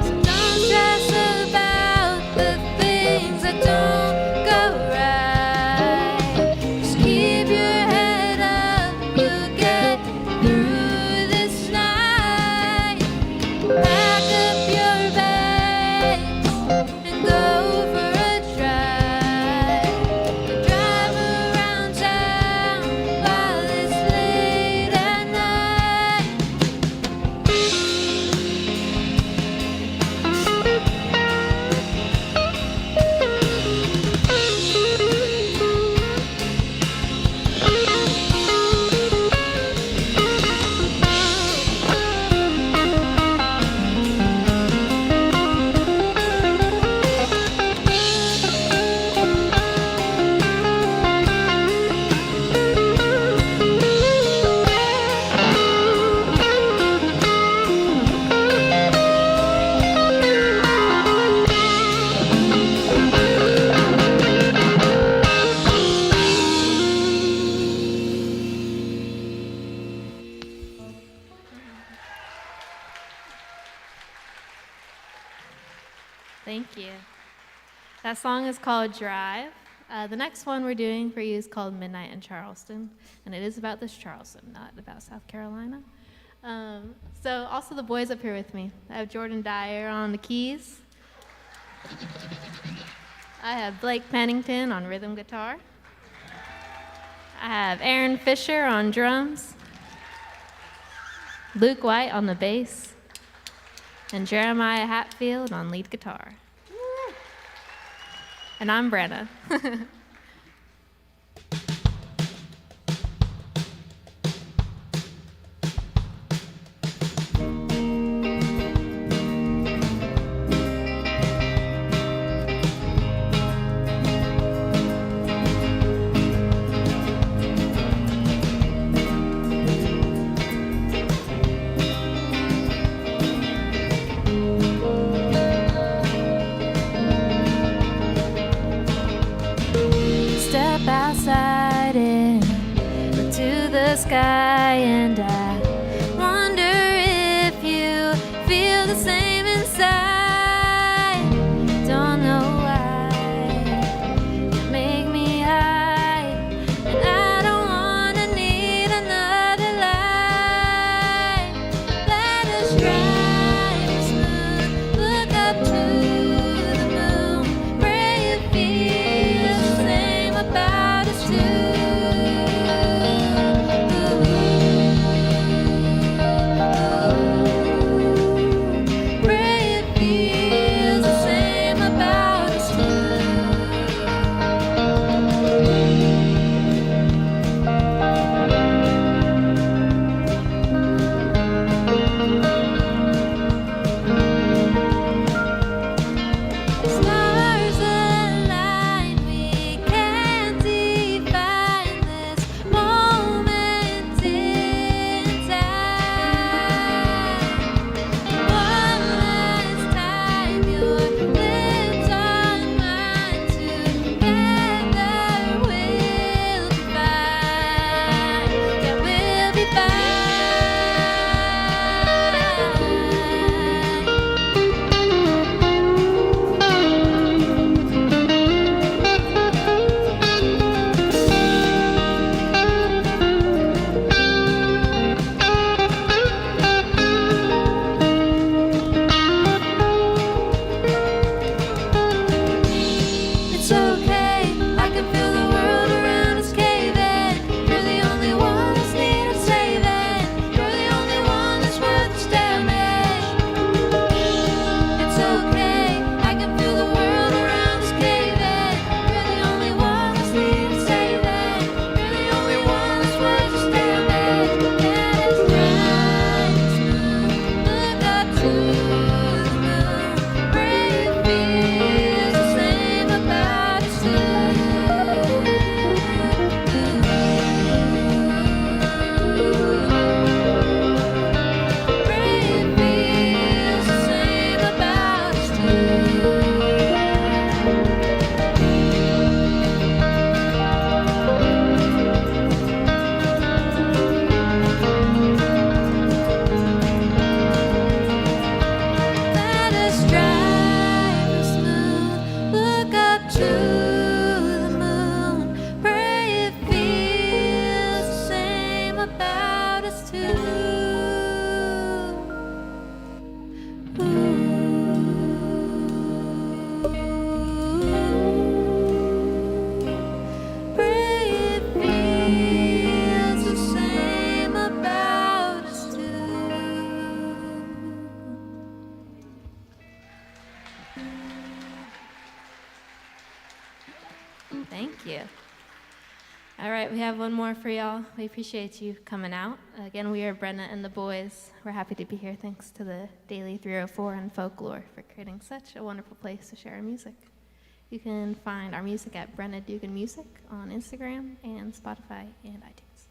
So don't stress about the things that don't go right. Just keep your head up, you'll get through this night. Pack up your bags and go for a drive. A drive around town while it's late at night. Thank you. That song is called Drive. The next one we're doing for you is called Midnight in Charleston, and it is about this Charleston, not about South Carolina. So also the boys up here with me. I have Jordan Dyer on the keys. I have Blake Pennington on rhythm guitar. I have Aaron Fisher on drums. Luke White on the bass. And Jeremiah Hatfield on lead guitar. And I'm Brenna. sky, and I wonder if you feel the same inside. Don't know why you make me high, and I don't wanna need another life. Let us drive smooth, look up to the moon, pray it feels the same about us too. Pray it feels the same about us too. Stars align, we can't define this moment in time. One last time, your lips on mine, together we'll be fine. Yeah, we'll be fine. It's okay, I can feel the world around us caving. You're the only one that's needed saving. You're the only one that's worth its damage. It's okay, I can feel the world around us caving. You're the only one that's needed saving. You're the only one that's worth its damage. Let us ride smooth, look up to the moon, pray it feels the same about us too. Pray it feels the same about us too. Let us drive smooth, look up to the moon, pray it feels the same about us too. Pray it feels the same about us too. Thank you. All right, we have one more for y'all. We appreciate you coming out. Again, we are Brenna and the boys. We're happy to be here. Thanks to the Daily 304 and Folklore for creating such a wonderful place to share our music. You can find our music at Brenna Dugan Music on Instagram and Spotify and iTunes.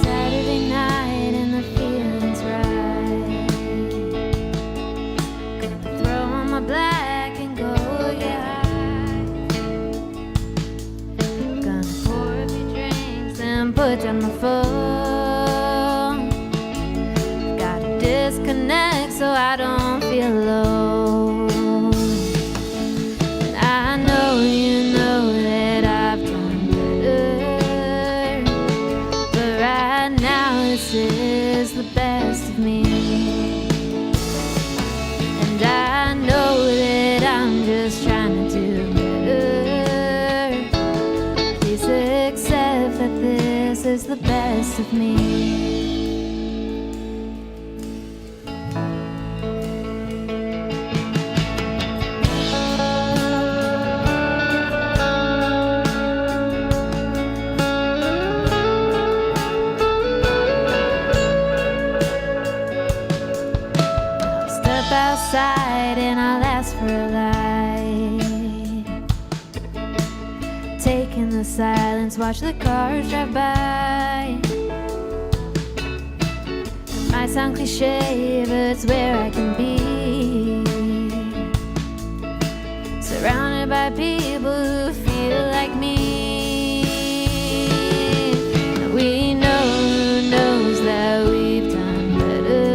Saturday night and the feeling's right. Gonna throw on my black and go get high. Gonna pour a few drinks and put down the phone. Gotta disconnect so I don't feel alone. And I know you know it. is the best of me. Outside and I'll ask for a light. Take in the silence, watch the cars drive by. It might sound cliche, but it's where I can be. Surrounded by people who feel like me. We know who knows that we've done better.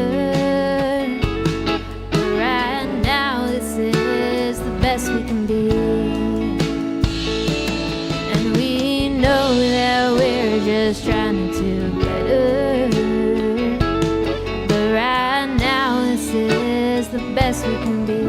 But right now, this is the best we can be. And we know that we're just trying to do better. But right now, this is the best we can be.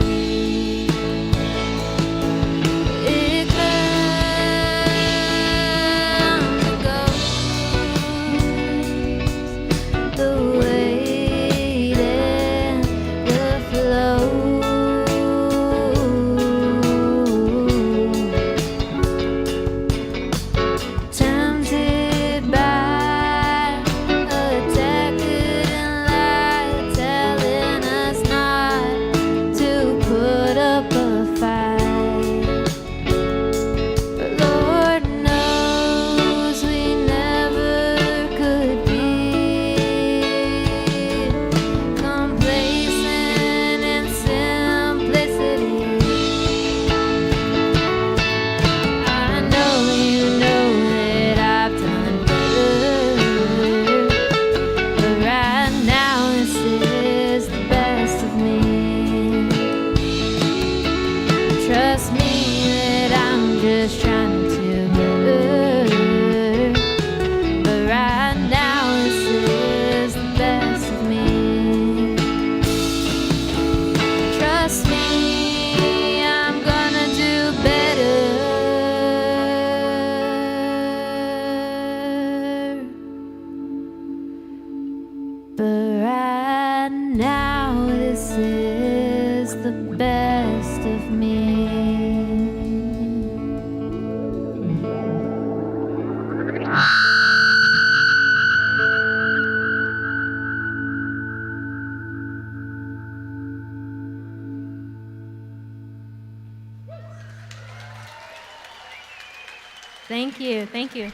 Thank you, thank you.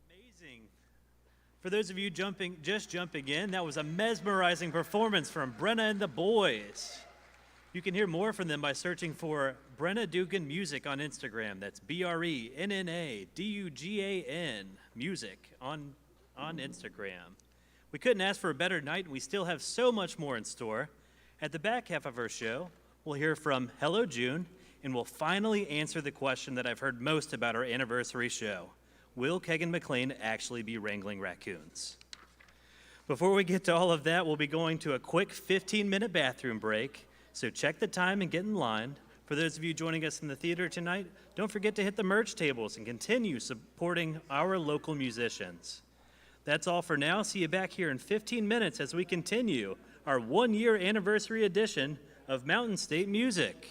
Amazing. For those of you just jumping in, that was a mesmerizing performance from Brenna and the boys. You can hear more from them by searching for Brenna Dugan Music on Instagram. That's BRENNADUGAN Music on Instagram. We couldn't ask for a better night, and we still have so much more in store. At the back half of our show, we'll hear from Hello June, and we'll finally answer the question that I've heard most about our anniversary show. Will Khegan Mclane actually be wrangling raccoons? Before we get to all of that, we'll be going to a quick 15-minute bathroom break. So check the time and get in line. For those of you joining us in the theater tonight, don't forget to hit the merch tables and continue supporting our local musicians. That's all for now. See you back here in 15 minutes as we continue our one-year anniversary edition of Mountain State Music.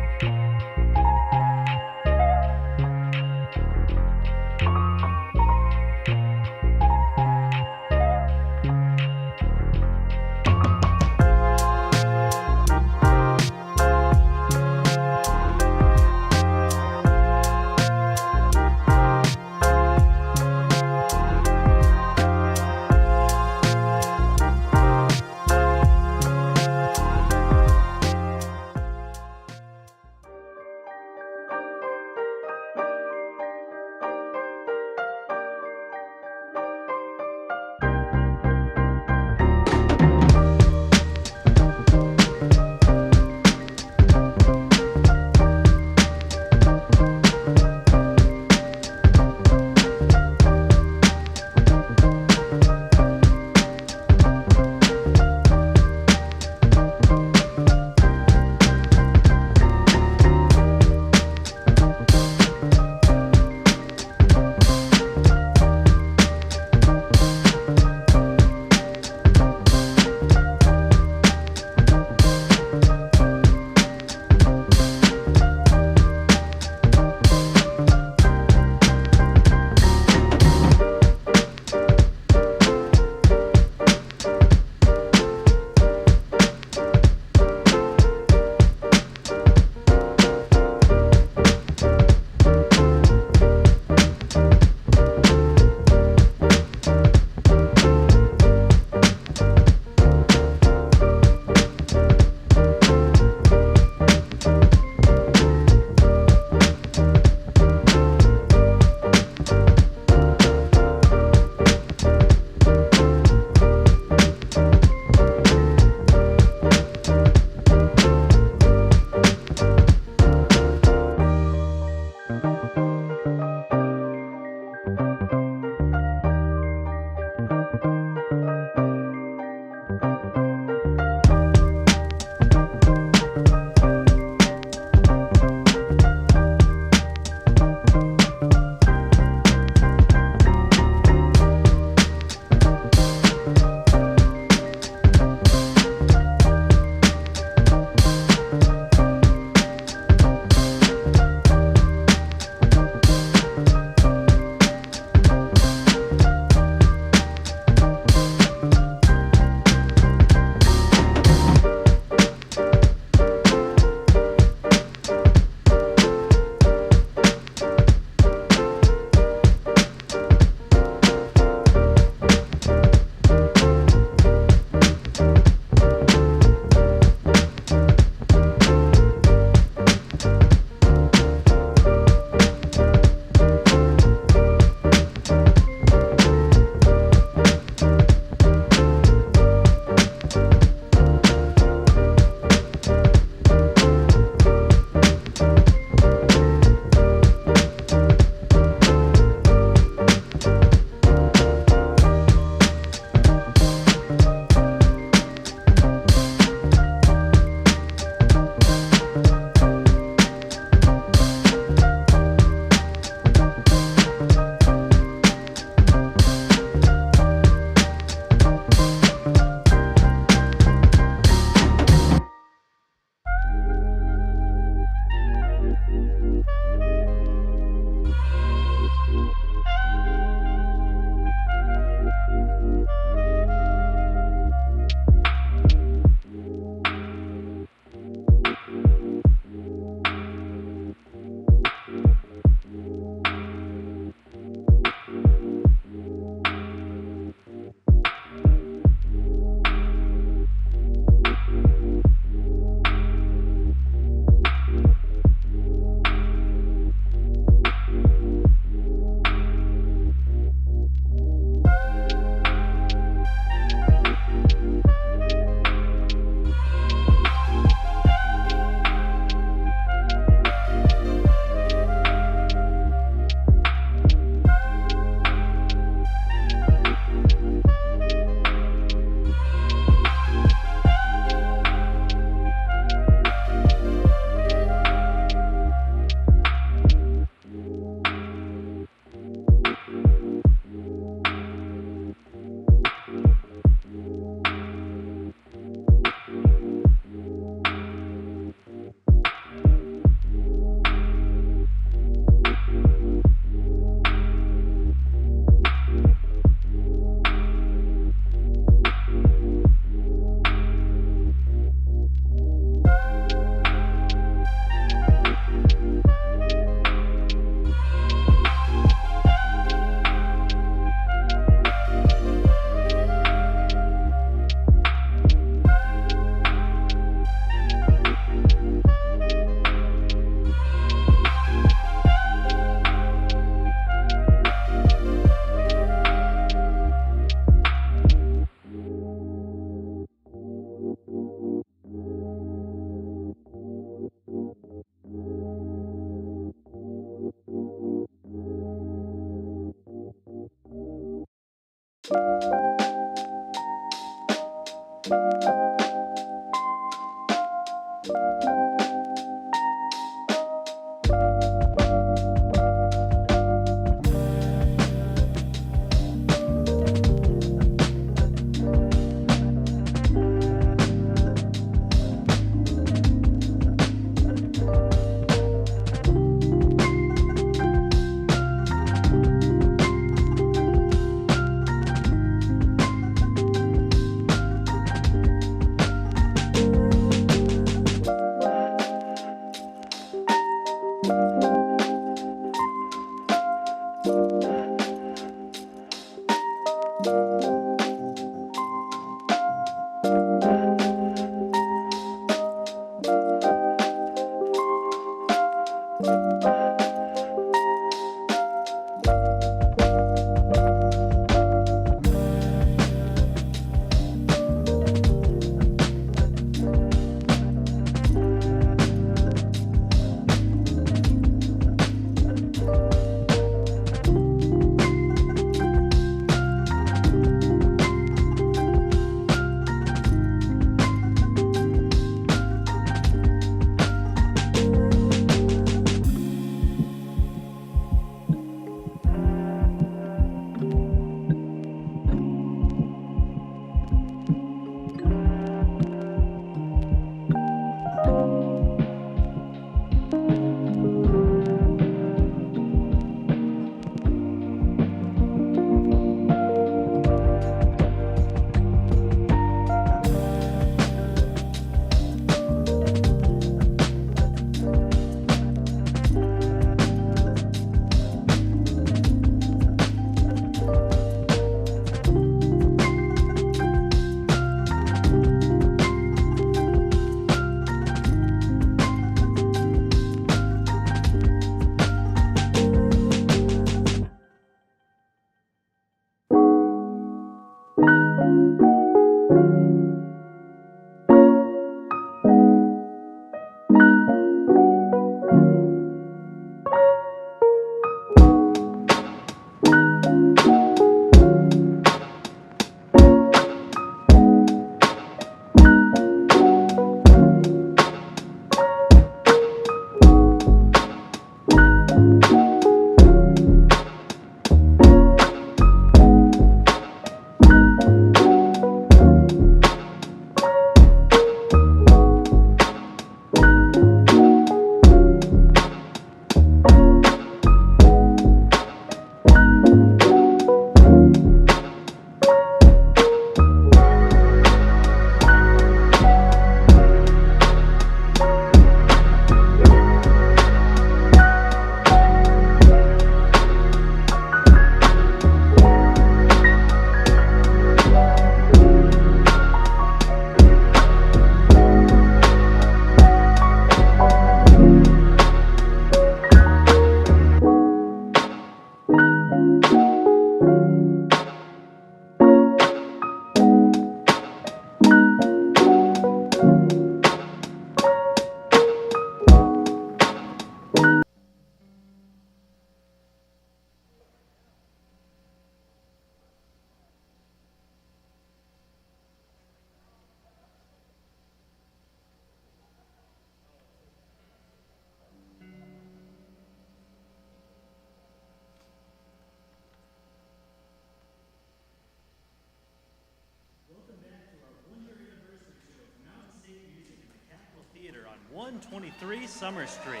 123 Summer Street.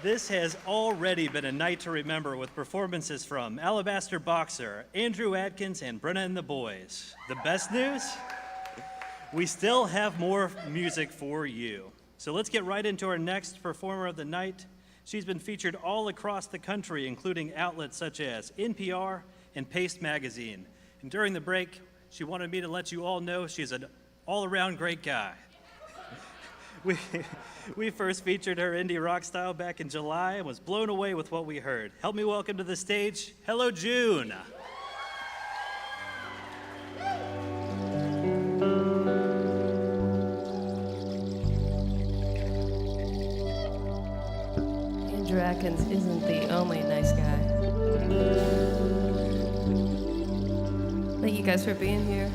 This has already been a night to remember with performances from Alabaster Boxer, Andrew Adkins, and Brenna and the Boys. The best news? We still have more music for you. So let's get right into our next performer of the night. She's been featured all across the country, including outlets such as NPR and Paste Magazine. And during the break, she wanted me to let you all know she's an all-around great guy. We first featured her indie rock style back in July and was blown away with what we heard. Help me welcome to the stage, Hello June. Andrew Adkins isn't the only nice guy. Thank you guys for being here.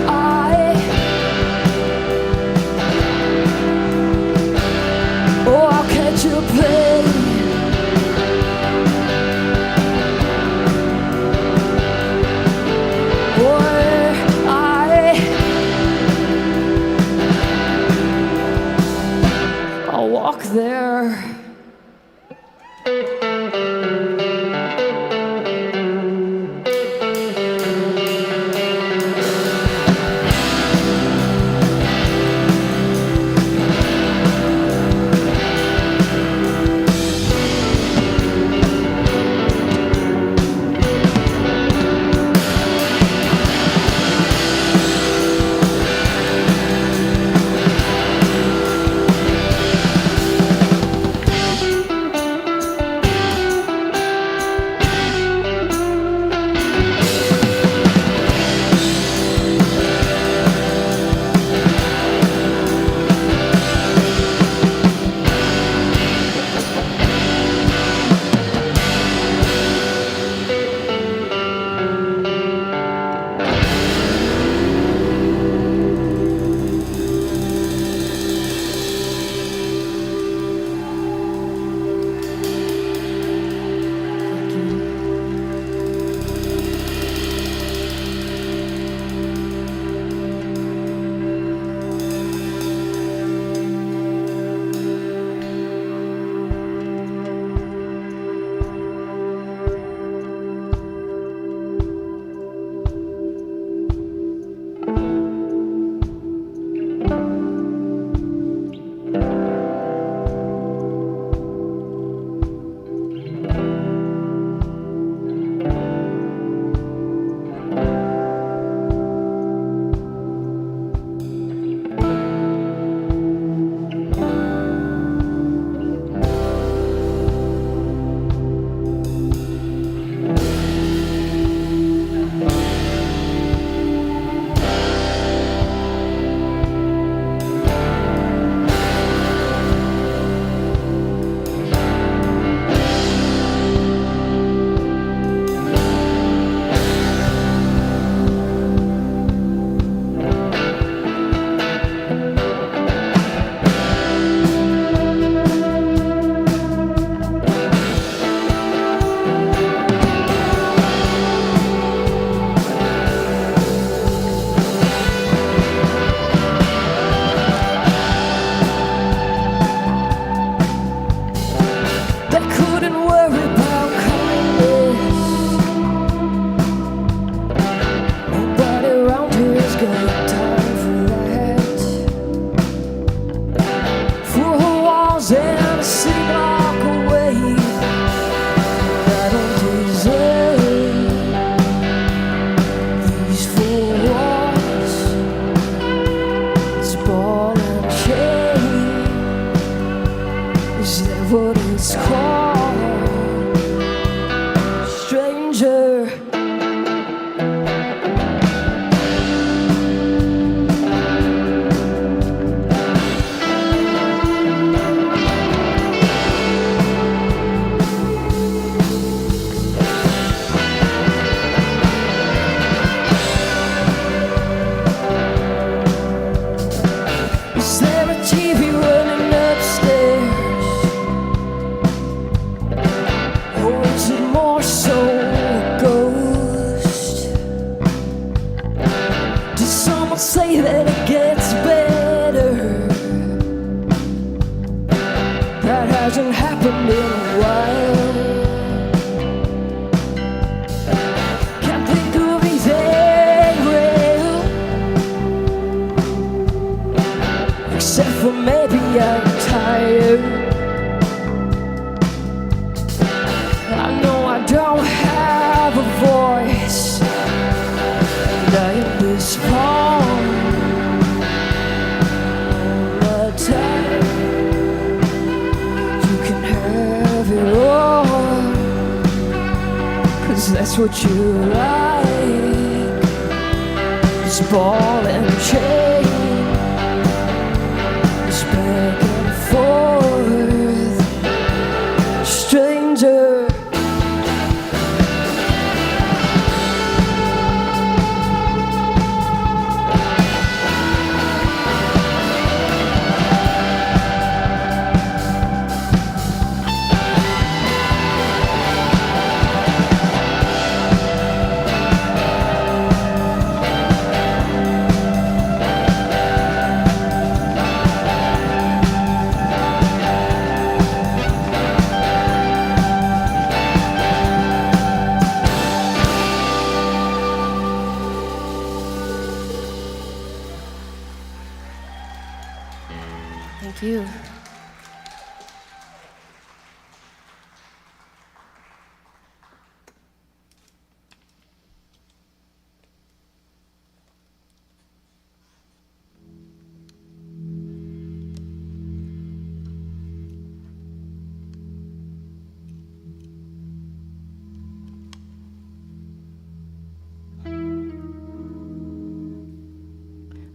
I It's hard all the time. You can have it all, 'cause that's what you like. It's ball and chain, it's back and forth, stranger. Thank you.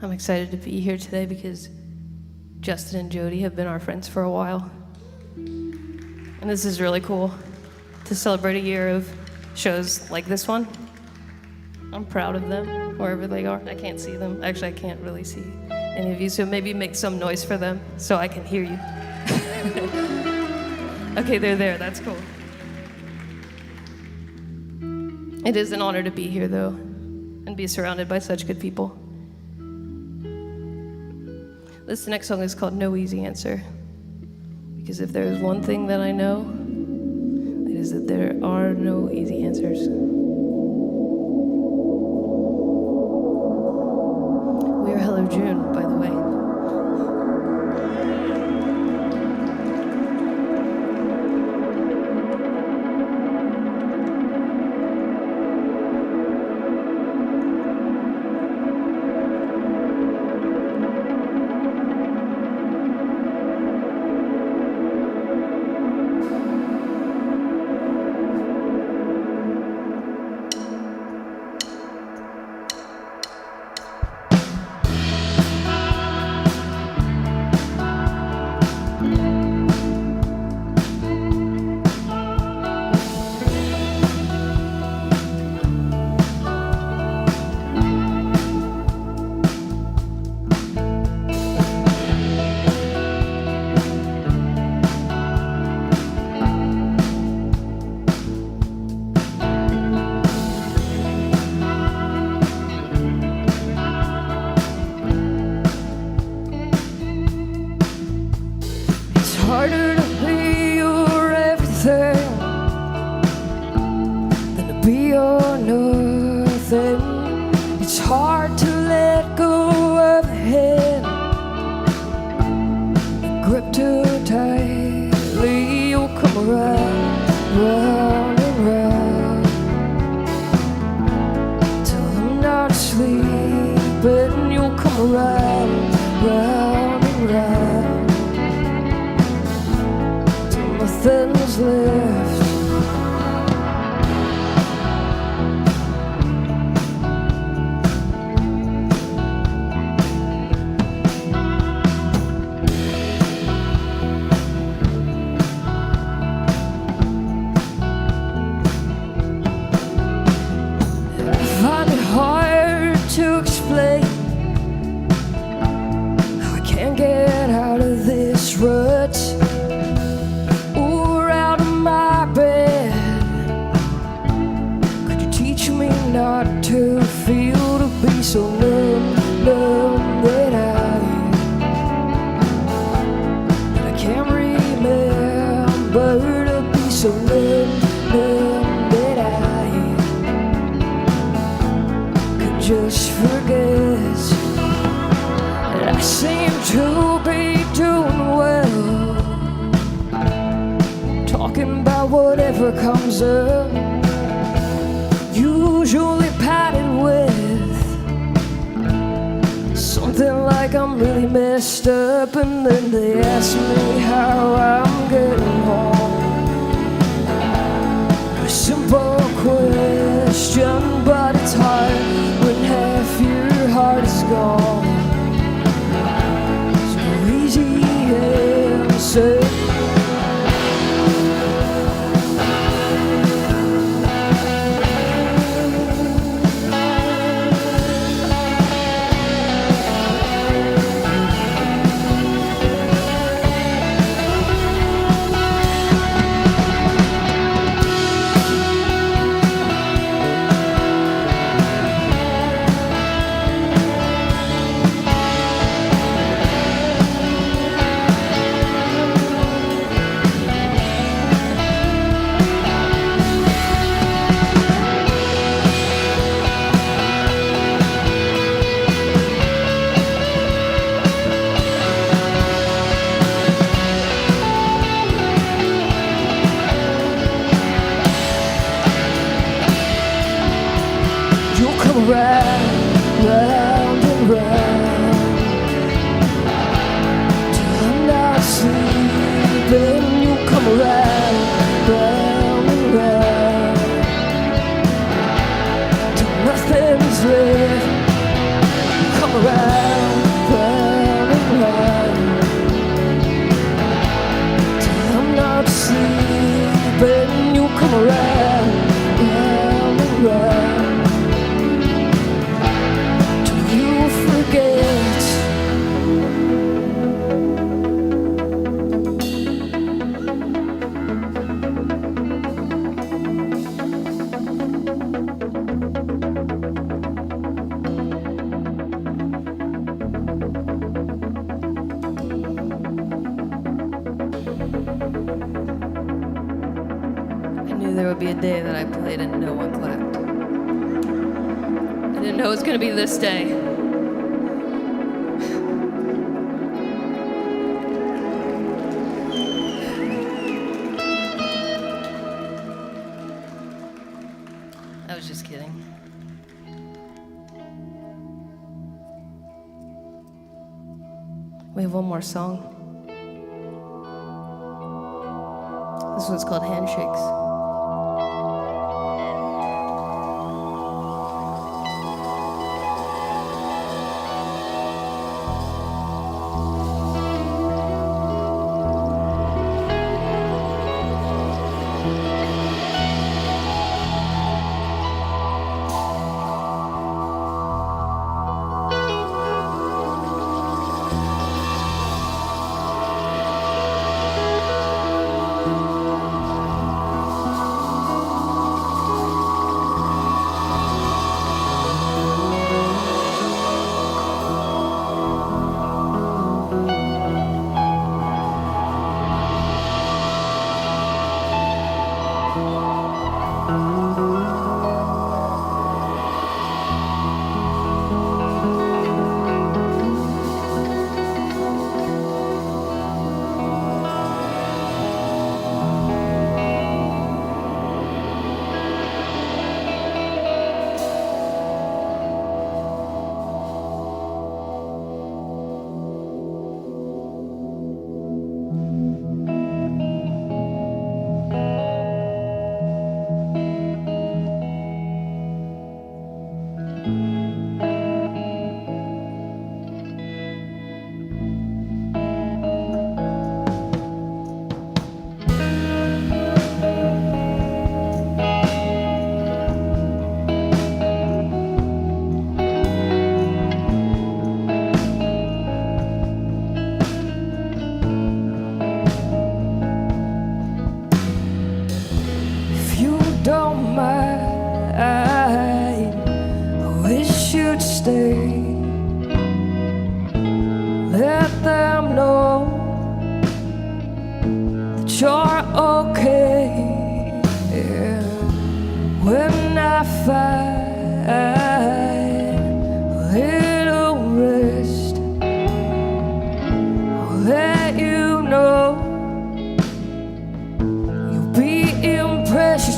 I'm excited to be here today because Justin and Jody have been our friends for a while. And this is really cool to celebrate a year of shows like this one. I'm proud of them, wherever they are. I can't see them. Actually, I can't really see any of you, so maybe make some noise for them so I can hear you. Okay, they're there. That's cool. It is an honor to be here, though, and be surrounded by such good people. This next song is called No Easy Answer, because if there is one thing that I know, it is that there are no easy answers. We are Hello June, by the way. Harder to be your everything than to be your nothing. It's hard to let go of the hand that grip too tightly. You'll come around, round and round till I'm not sleeping. You'll come around, round and round. Nothing's left. I find it hard to explain how I can't get out of this rut. Not to feel, to be so numb, numb that I can't remember, to be so numb, numb that I could just forget. And I seem to be doing well, talking about whatever comes up. Usually padded with like I'm really messed up, and then they ask me how I'm getting home. A simple question, but it's hard when half your heart is gone. So easy answer. Round, round and round, till I'm not sleeping. You come around, round and round, till nothing's left. Come around, round and round, till I'm not sleeping. You come around, round and round. There would be a day that I played and no one clapped. I didn't know it was going to be this day. I was just kidding. We have one more song. This one's called Handshakes.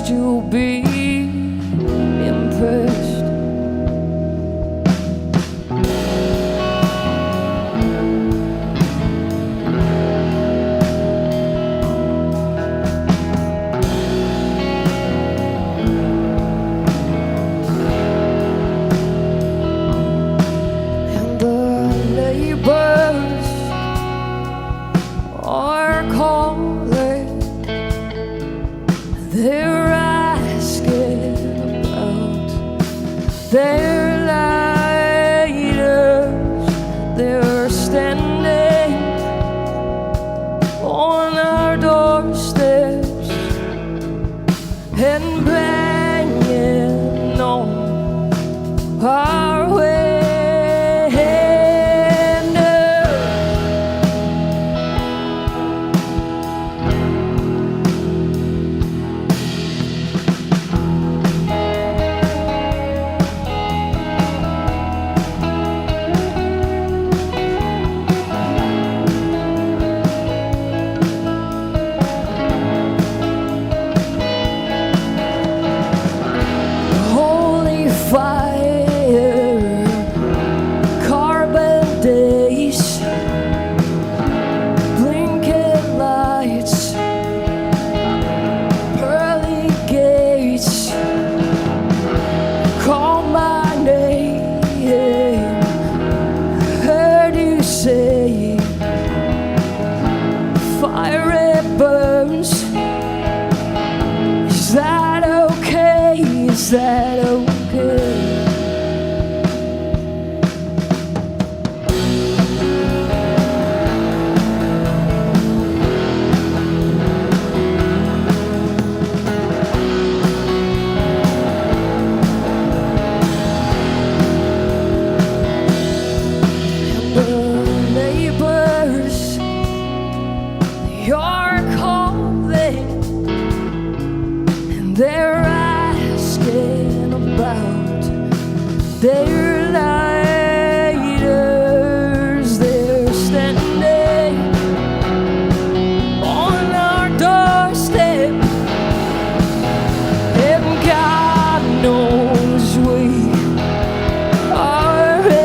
You'll be impressed. Their lighters, they're standing on our doorsteps and banging on our windows. Holy fire, carbon days, blinking lights, pearly gates, call my name, heard you say, fire it burns. Is that okay? Is that okay? The neighbors, you're calling, and they're asking about their lighters. They're standing on our doorstep, and God knows we are ready.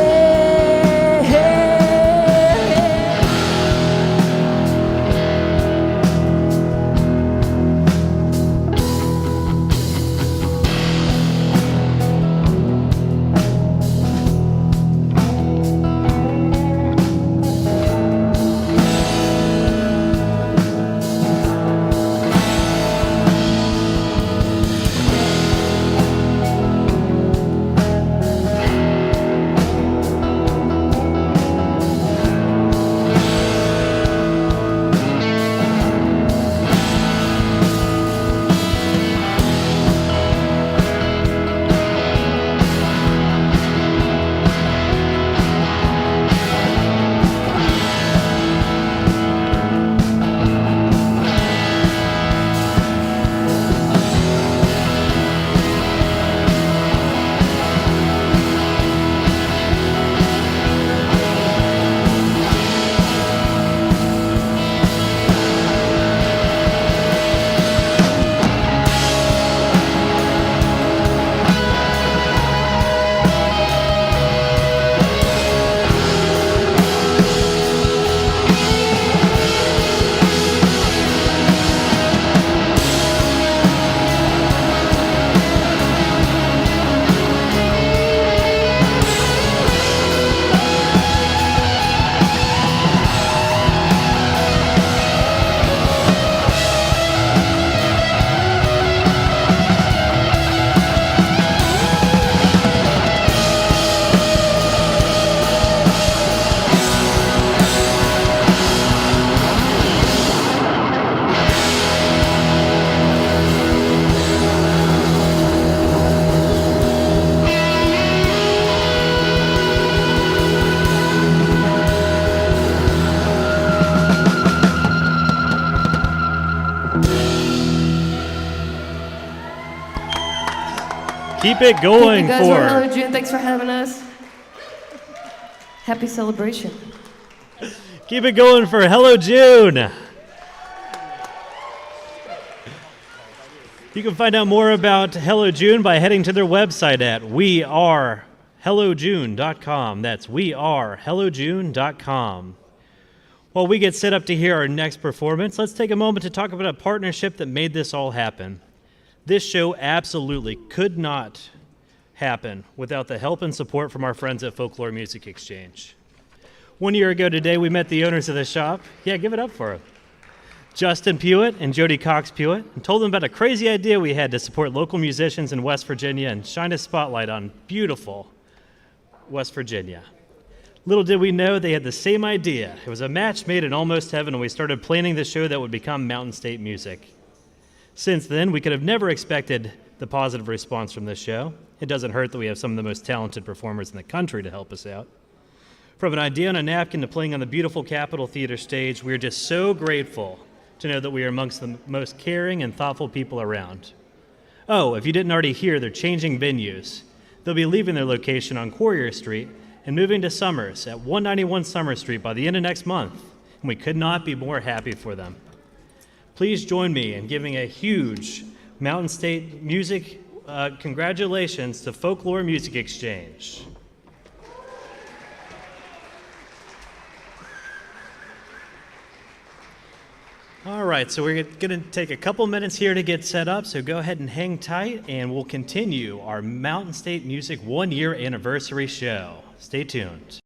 Keep it going Thank you guys. for. Hello, June. Thanks for having us. Happy celebration. Keep it going for Hello June. You can find out more about Hello June by heading to their website at wearehellojune.com. That's wearehellojune.com. While we get set up to hear our next performance, let's take a moment to talk about a partnership that made this all happen. This show absolutely could not happen without the help and support from our friends at Folklore Music Exchange. 1 year ago today, we met the owners of the shop. Yeah, give it up for them. Justin Pewitt and Jody Cox Pewitt, and told them about a crazy idea we had to support local musicians in West Virginia and shine a spotlight on beautiful West Virginia. Little did we know they had the same idea. It was a match made in almost heaven when we started planning the show that would become Mountain State Music. Since then, we could have never expected the positive response from this show. It doesn't hurt that we have some of the most talented performers in the country to help us out. From an idea on a napkin to playing on the beautiful Capitol Theater stage, we are just so grateful to know that we are amongst the most caring and thoughtful people around. Oh, if you didn't already hear, they're changing venues. They'll be leaving their location on Courier Street and moving to Summers at 191 Summer Street by the end of next month, and we could not be more happy for them. Please join me in giving a huge Mountain State Music congratulations to Folklore Music Exchange. All right, so we're going to take a couple minutes here to get set up, so go ahead and hang tight, and we'll continue our Mountain State Music 1-year anniversary show. Stay tuned.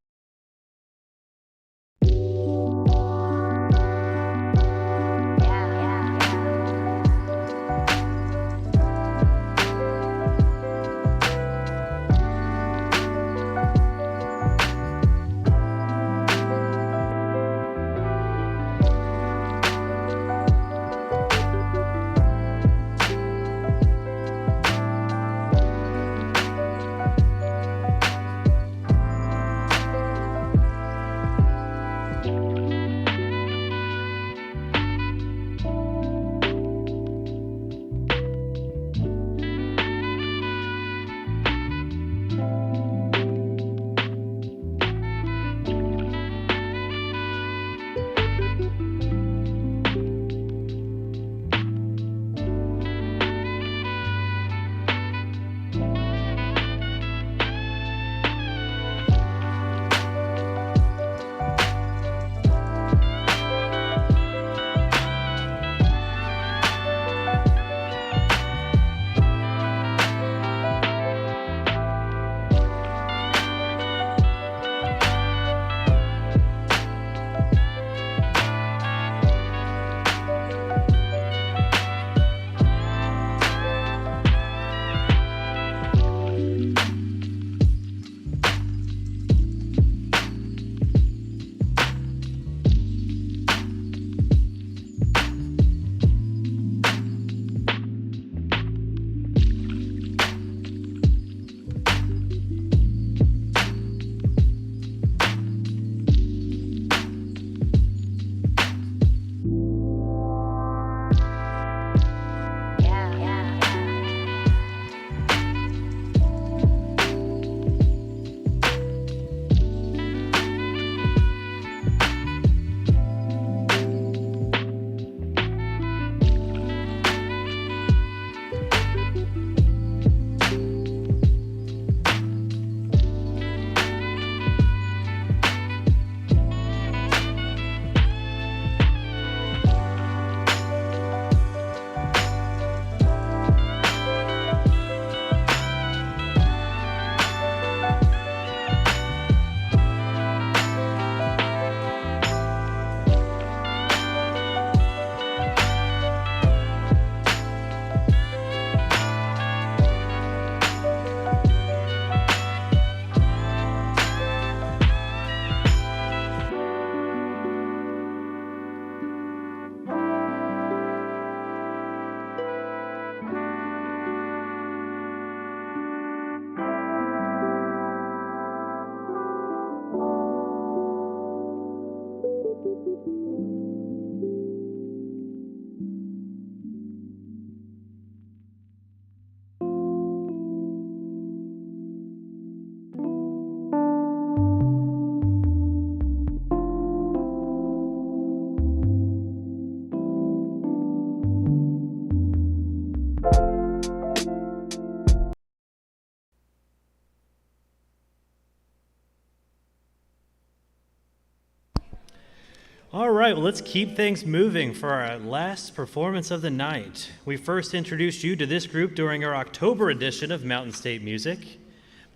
All right, well, let's keep things moving for our last performance of the night. We first introduced you to this group during our October edition of Mountain State Music.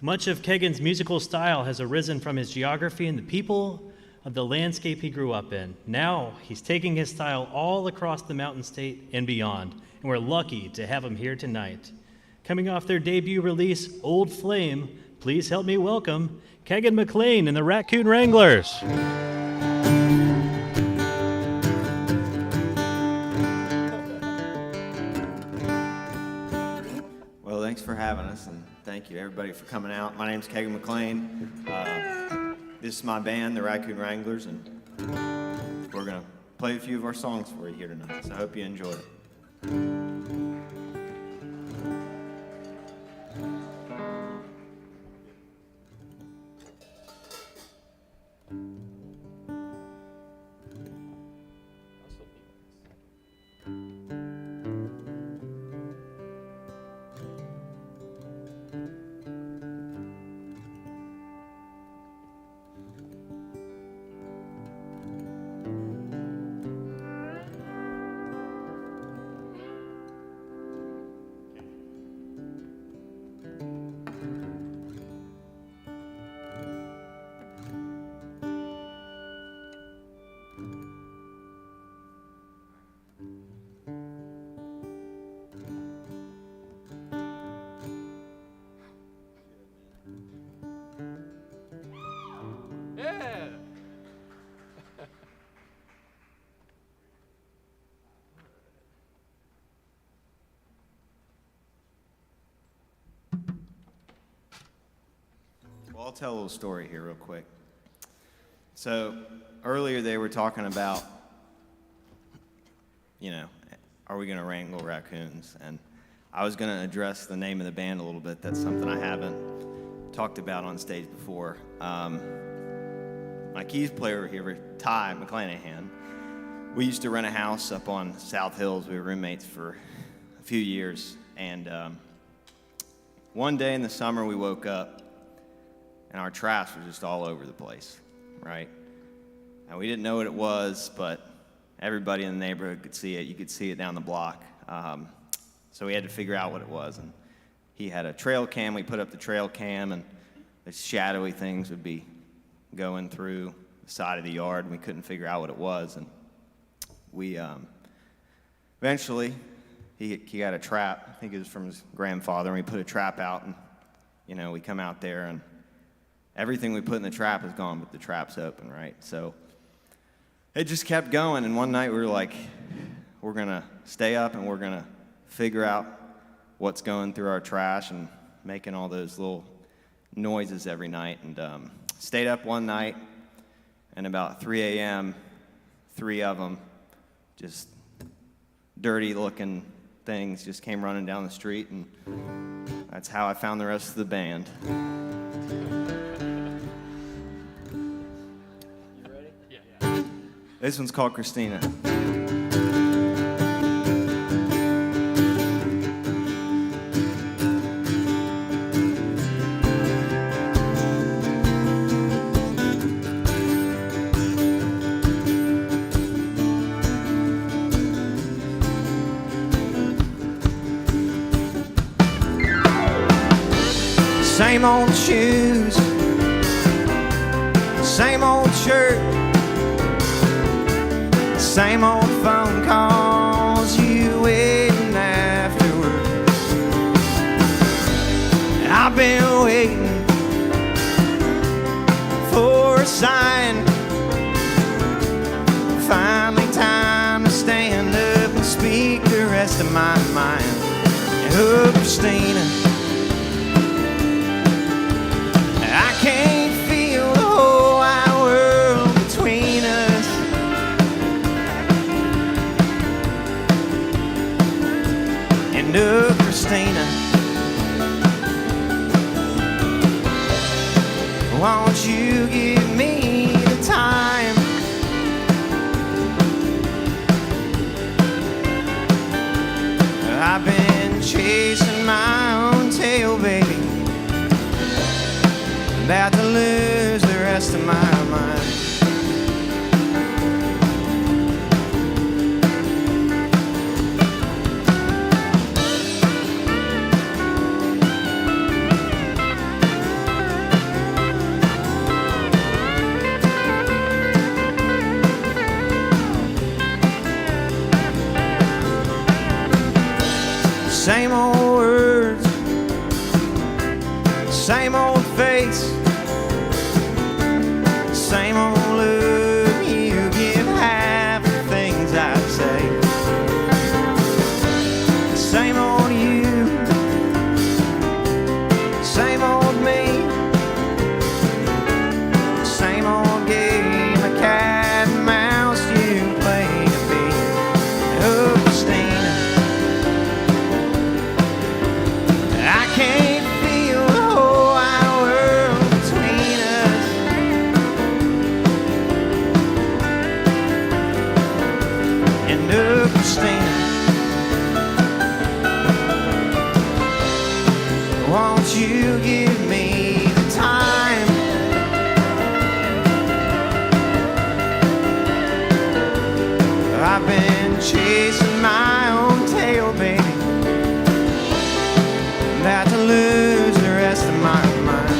Much of Khegan's musical style has arisen from his geography and the people of the landscape he grew up in. Now he's taking his style all across the Mountain State and beyond, and we're lucky to have him here tonight. Coming off their debut release, Old Flame, please help me welcome Khegan Mclane and the Raccoon Wranglers. Well, thanks for having us, and thank you everybody for coming out. My name's Khegan Mclane. This is my band, the Raccoon Wranglers, and we're going to play a few of our songs for you here tonight, so I hope you enjoy it. Well, I'll tell a little story here real quick. So earlier they were talking about, are we going to wrangle raccoons? And I was going to address the name of the band a little bit. That's something I haven't talked about on stage before. My keys player here, Ty Mclane, we used to rent a house up on South Hills. We were roommates for a few years. And one day in the summer we woke up and our trash was just all over the place, right? And we didn't know what it was, but everybody in the neighborhood could see it. You could see it down the block. So we had to figure out what it was. And he had a trail cam. We put up the trail cam, and the shadowy things would be going through the side of the yard, and we couldn't figure out what it was. And we eventually, he got a trap. I think it was from his grandfather, and we put a trap out, and we come out there, and everything we put in the trap is gone, but the trap's open, right? So it just kept going, and one night we were like, we're going to stay up and we're going to figure out what's going through our trash and making all those little noises every night. And stayed up one night, and about 3 a.m., 3 of them, just dirty-looking things, just came running down the street, and that's how I found the rest of the band. This one's called Christina. Same old shoes, same old shirt, same old phone calls, you waiting afterward. I've been waiting for a sign, finally time to stand up and speak the rest of my mind. Oh, Christina, I can't feel the whole wide world between us. And oh, Christina, won't you give me the time? I've been chasing my own tail, baby, about to lose the rest of my mind. same old face, same old look. You give half the things I say. Same old you, same old me, same old game of cat and mouse you play to me. Oh, Christina, I can't feel the whole wide world between us. And oh, Christina, won't you give me the time? I've been chasing my own tail, baby, about to lose the rest of my mind.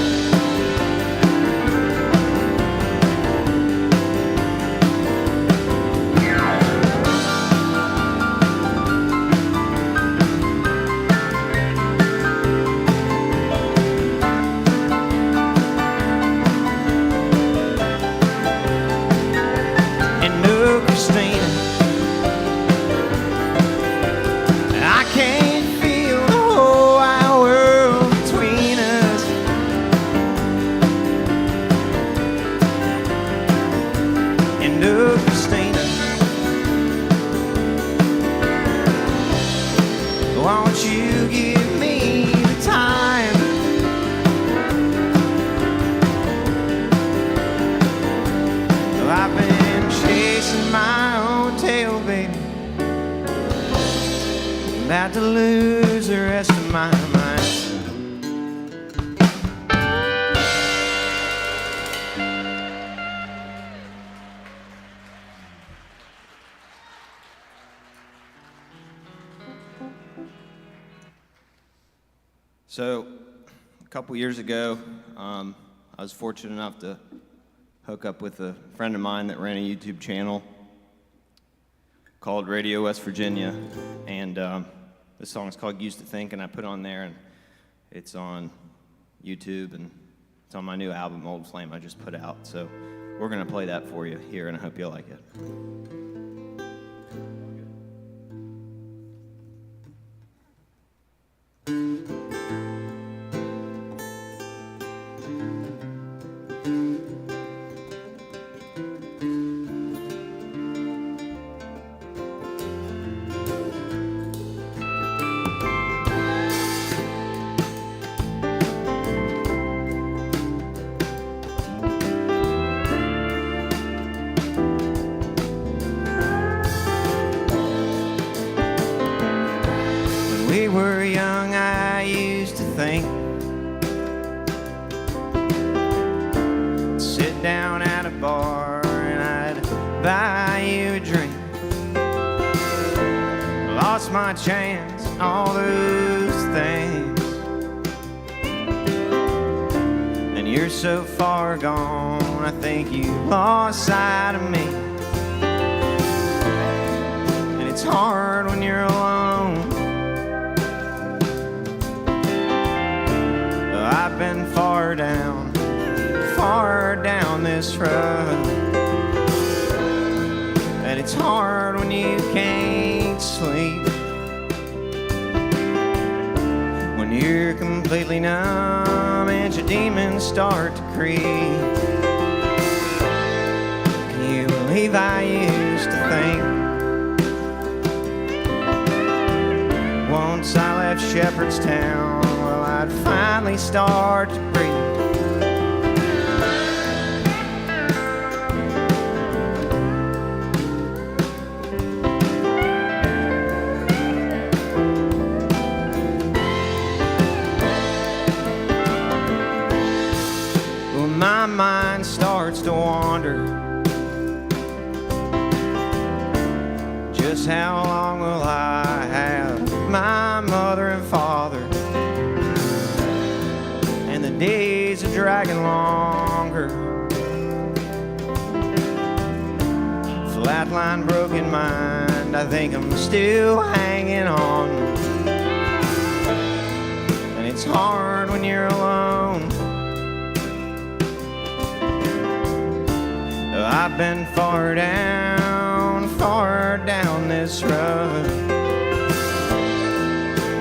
And no, Christina, I can't feel the whole wide world between us. And no, Christina, won't you give me the time? Well, I've been chasing my own tail, baby, about to lose the rest of my mind. So, a couple years ago, I was fortunate enough to hook up with a friend of mine that ran a YouTube channel called Radio West Virginia, and this song is called Used to Think, and I put it on there, and it's on YouTube, and it's on my new album, Old Flame, I just put out. So we're going to play that for you here, and I hope you'll like it. We were young, I used to think, sit down at a bar and I'd buy you a drink. Lost my chance, all those things, and you're so far gone, I think you lost sight of me. And it's hard when you're alone. I've been far down this road, and it's hard when you can't sleep, when you're completely numb and your demons start to creep. Can you believe I used to think once I left Shepherdstown, well, I'd finally start to breathe. Well, my mind starts to wander. Just how long will I have my mother and father? And the days are dragging longer. Flatline broken mind, I think I'm still hanging on. And it's hard when you're alone. I've been far down this road,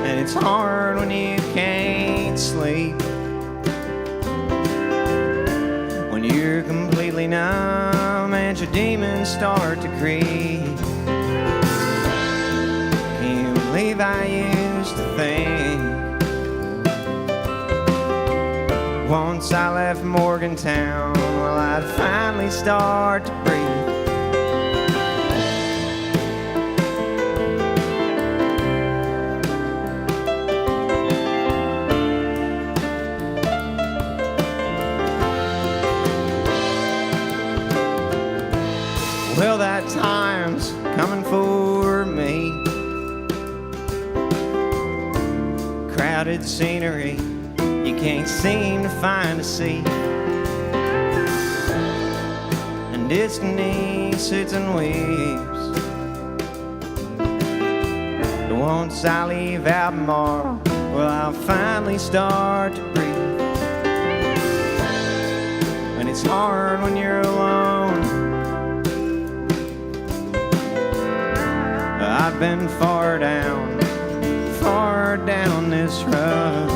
and it's hard when you can't sleep, when you're completely numb and your demons start to creep. Can you believe I used to think once I left Morgantown, well, I'd finally start to breathe. Well, that time's coming for me. Crowded scenery, you can't seem to find a seat, and destiny sits and weeps. But once I leave out tomorrow, well, I'll finally start to breathe. And it's hard when you're alone. I've been far down this road,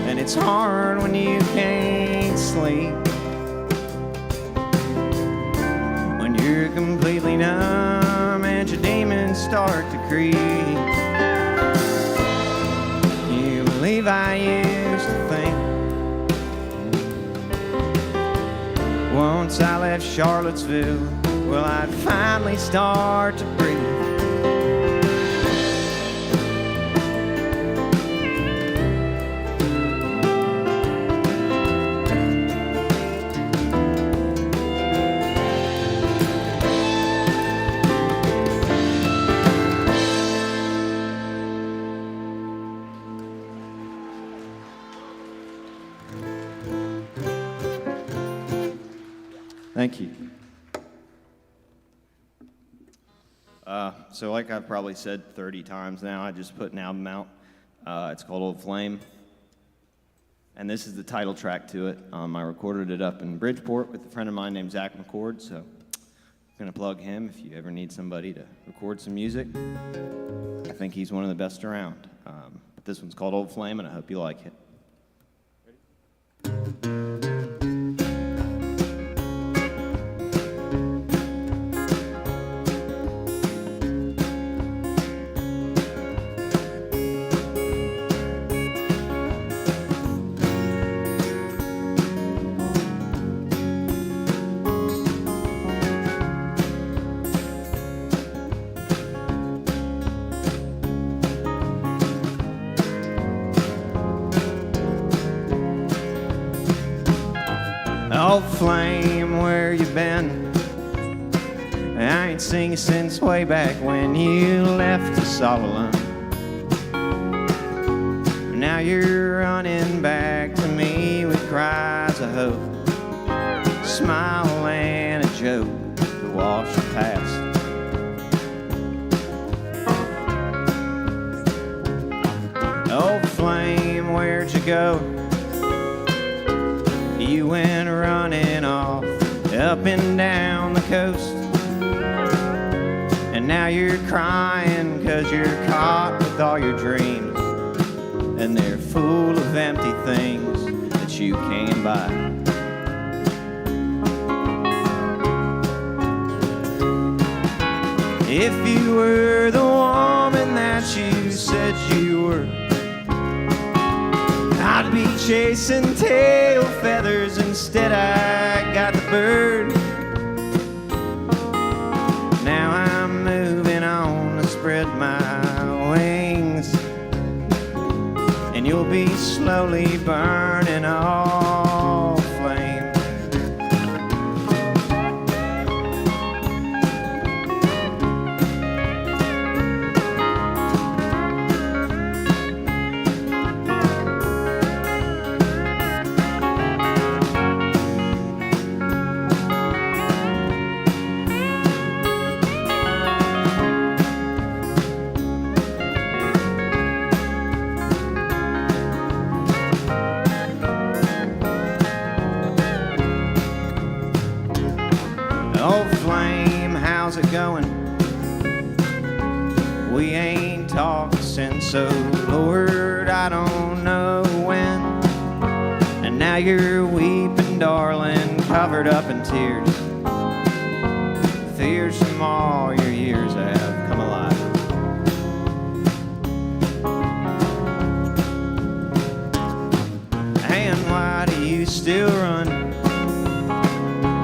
and it's hard when you can't sleep, when you're completely numb and your demons start to creep. Can you believe I used to think once I left Charlottesville, well, I'd finally start to breathe. Thank you. So like I've probably said 30 times now, I just put an album out. It's called Old Flame. And this is the title track to it. I recorded it up in Bridgeport with a friend of mine named Zach McCord, so I'm going to plug him if you ever need somebody to record some music. I think he's one of the best around. But this one's called Old Flame, and I hope you like it. Old flame, where you been? I ain't seen you since way back when you left us all alone. Now you're running back to me with cries of hope, smile and a joke to wash your past. Old flame, where'd you go? You went running off up and down the coast, and now you're crying 'cause you're caught with all your dreams, and they're full of empty things that you can't buy. If you were the woman that you said you were, I'd be chasing tail feathers. Instead I got the bird. Now I'm moving on to spread my wings, and you'll be slowly burning all flame. how's it going? We ain't talked since, so Lord, I don't know when. And now you're weeping, darling, covered up in tears. Fears from all your years have come alive. And why do you still run?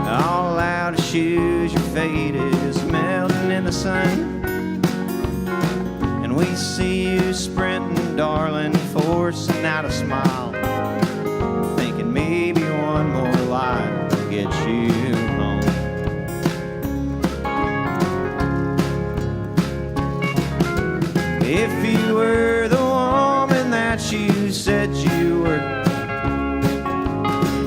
All out of shoes, your fate is melting in the sun. And we see you sprinting, darling, forcing out a smile, thinking maybe one more lie will get you home. If you were the woman that you said you were,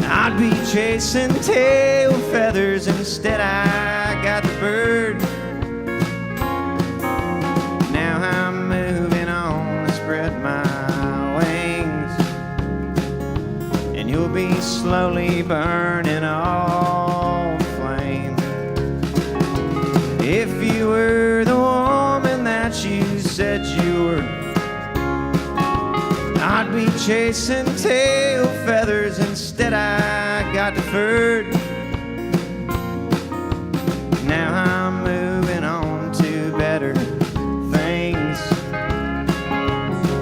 I'd be chasing tail feathers. Instead I got the bird. Now I'm moving on to spread my wings, and you'll be slowly burning all flame. If you were the woman that you said you were, I'd be chasing tail feathers. Instead I got deferred. Now I'm moving on to better things,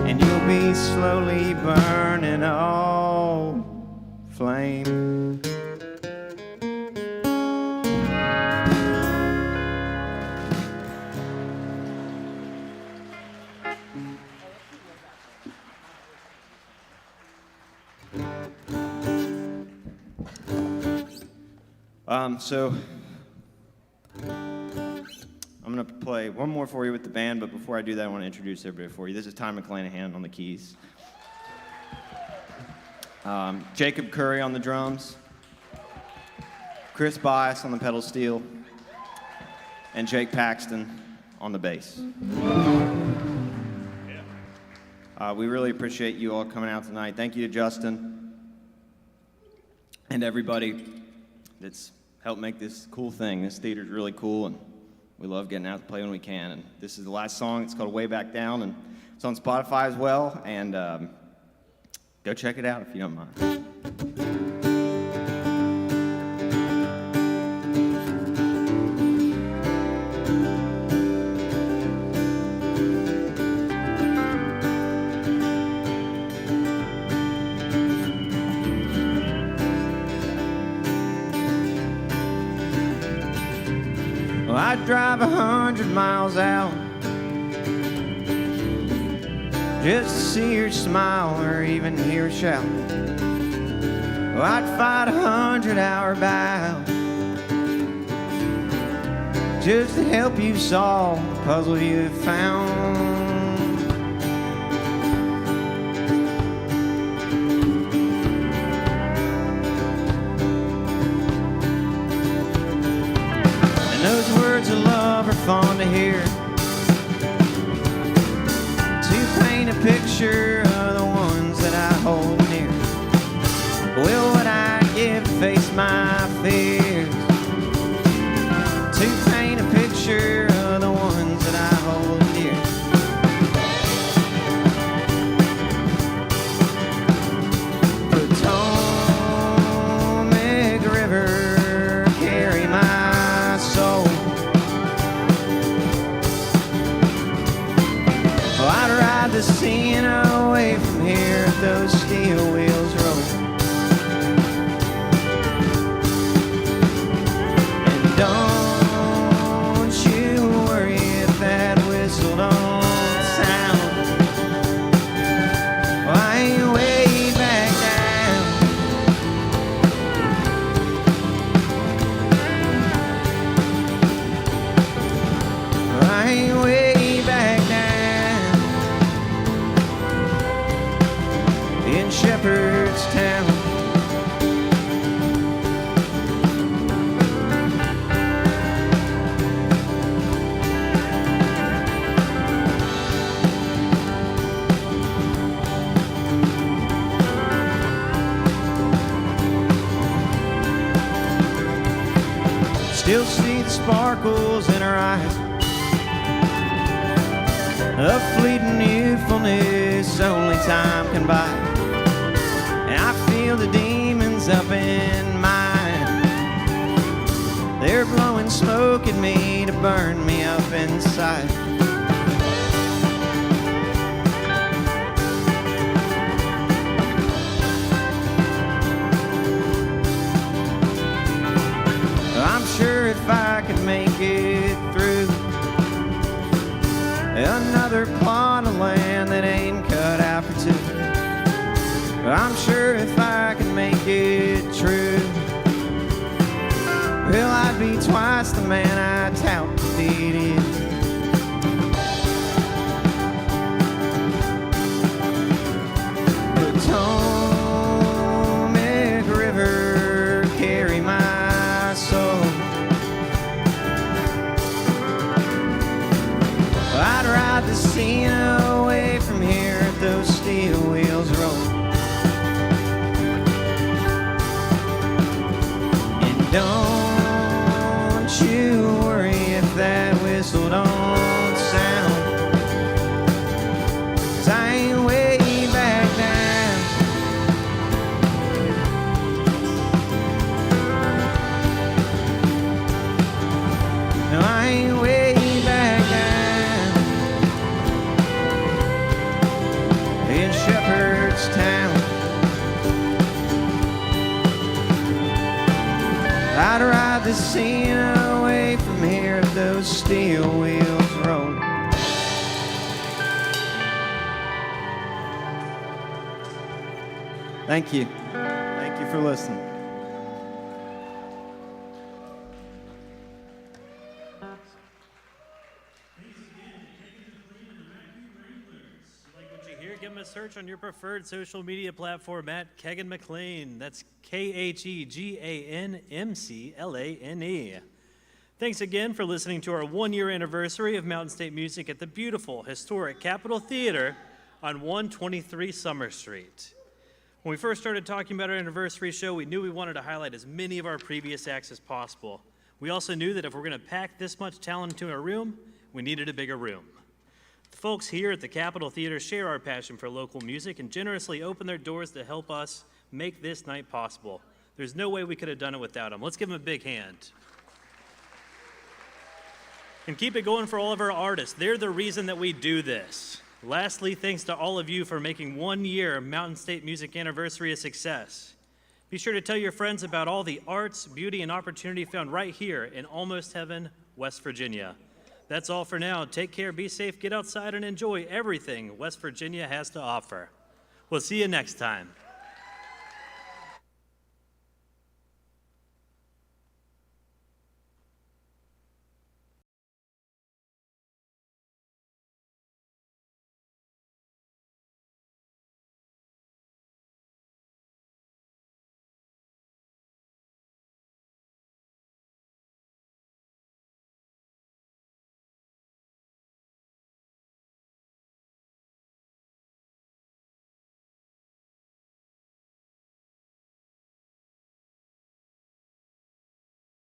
and you'll be slowly burning all flame. So I'm going to play one more for you with the band, but before I do that, I want to introduce everybody for you. This is Ty Mclane on the keys. Jacob Curry on the drums. Chris Bias on the pedal steel. And Jake Paxton on the bass. We really appreciate you all coming out tonight. Thank you to Justin and everybody that's helped make this cool thing. This theater's really cool, and we love getting out to play when we can. And this is the last song. It's called Way Back Down, and it's on Spotify as well. And go check it out if you don't mind. I'd drive 100 miles out just to see her smile or even hear her shout. Oh, I'd fight 100-hour battle just to help you solve the puzzle you found. Those words of love are fun to hear, to paint a picture of the ones that I hold near. Will what I give face my fears, to paint a picture of the ones that I hold dear. Potomac River, carry my soul. Oh, I'd ride the scene away from here if those steel wheels roll. And don't you worry if that whistle don't sound. Oh, I ain't way back down. Oh, I ain't way back down in Shepherdstown. Still see the sparkles in her eyes, a fleeting youthfulness only time can buy. And I feel the demons up in mine. They're blowing smoke at me to burn me up inside. I'm sure if I could make it through another plot of land that ain't cut out for two, I'm sure if I could make it true, well, I'd be twice the man I tout that it is. Potomac River, carry my soul. I'd ride the scene away from here if those steel wheels roll. And don't you worry if that whistle don't sound, 'cause I ain't way back down. No, I ain't way back down in Shepherdstown. I'd ride the scene away from here if those steel wheels roll. Thank you. Thank you for listening. Like what you hear, give them a search on your preferred social media platform at Khegan Mclane. That's Kheganmclane. Thanks again for listening to our 1-year anniversary of Mountain State Music at the beautiful, historic Capitol Theater on 123 Summer Street. When we first started talking about our anniversary show, we knew we wanted to highlight as many of our previous acts as possible. We also knew that if we're going to pack this much talent into a room, we needed a bigger room. The folks here at the Capitol Theater share our passion for local music and generously open their doors to help us make this night possible. There's no way we could have done it without them. Let's give them a big hand. And keep it going for all of our artists. They're the reason that we do this. Lastly, thanks to all of you for making 1 year Mountain State Music Anniversary a success. Be sure to tell your friends about all the arts, beauty, and opportunity found right here in Almost Heaven, West Virginia. That's all for now. Take care, be safe, get outside, and enjoy everything West Virginia has to offer. We'll see you next time.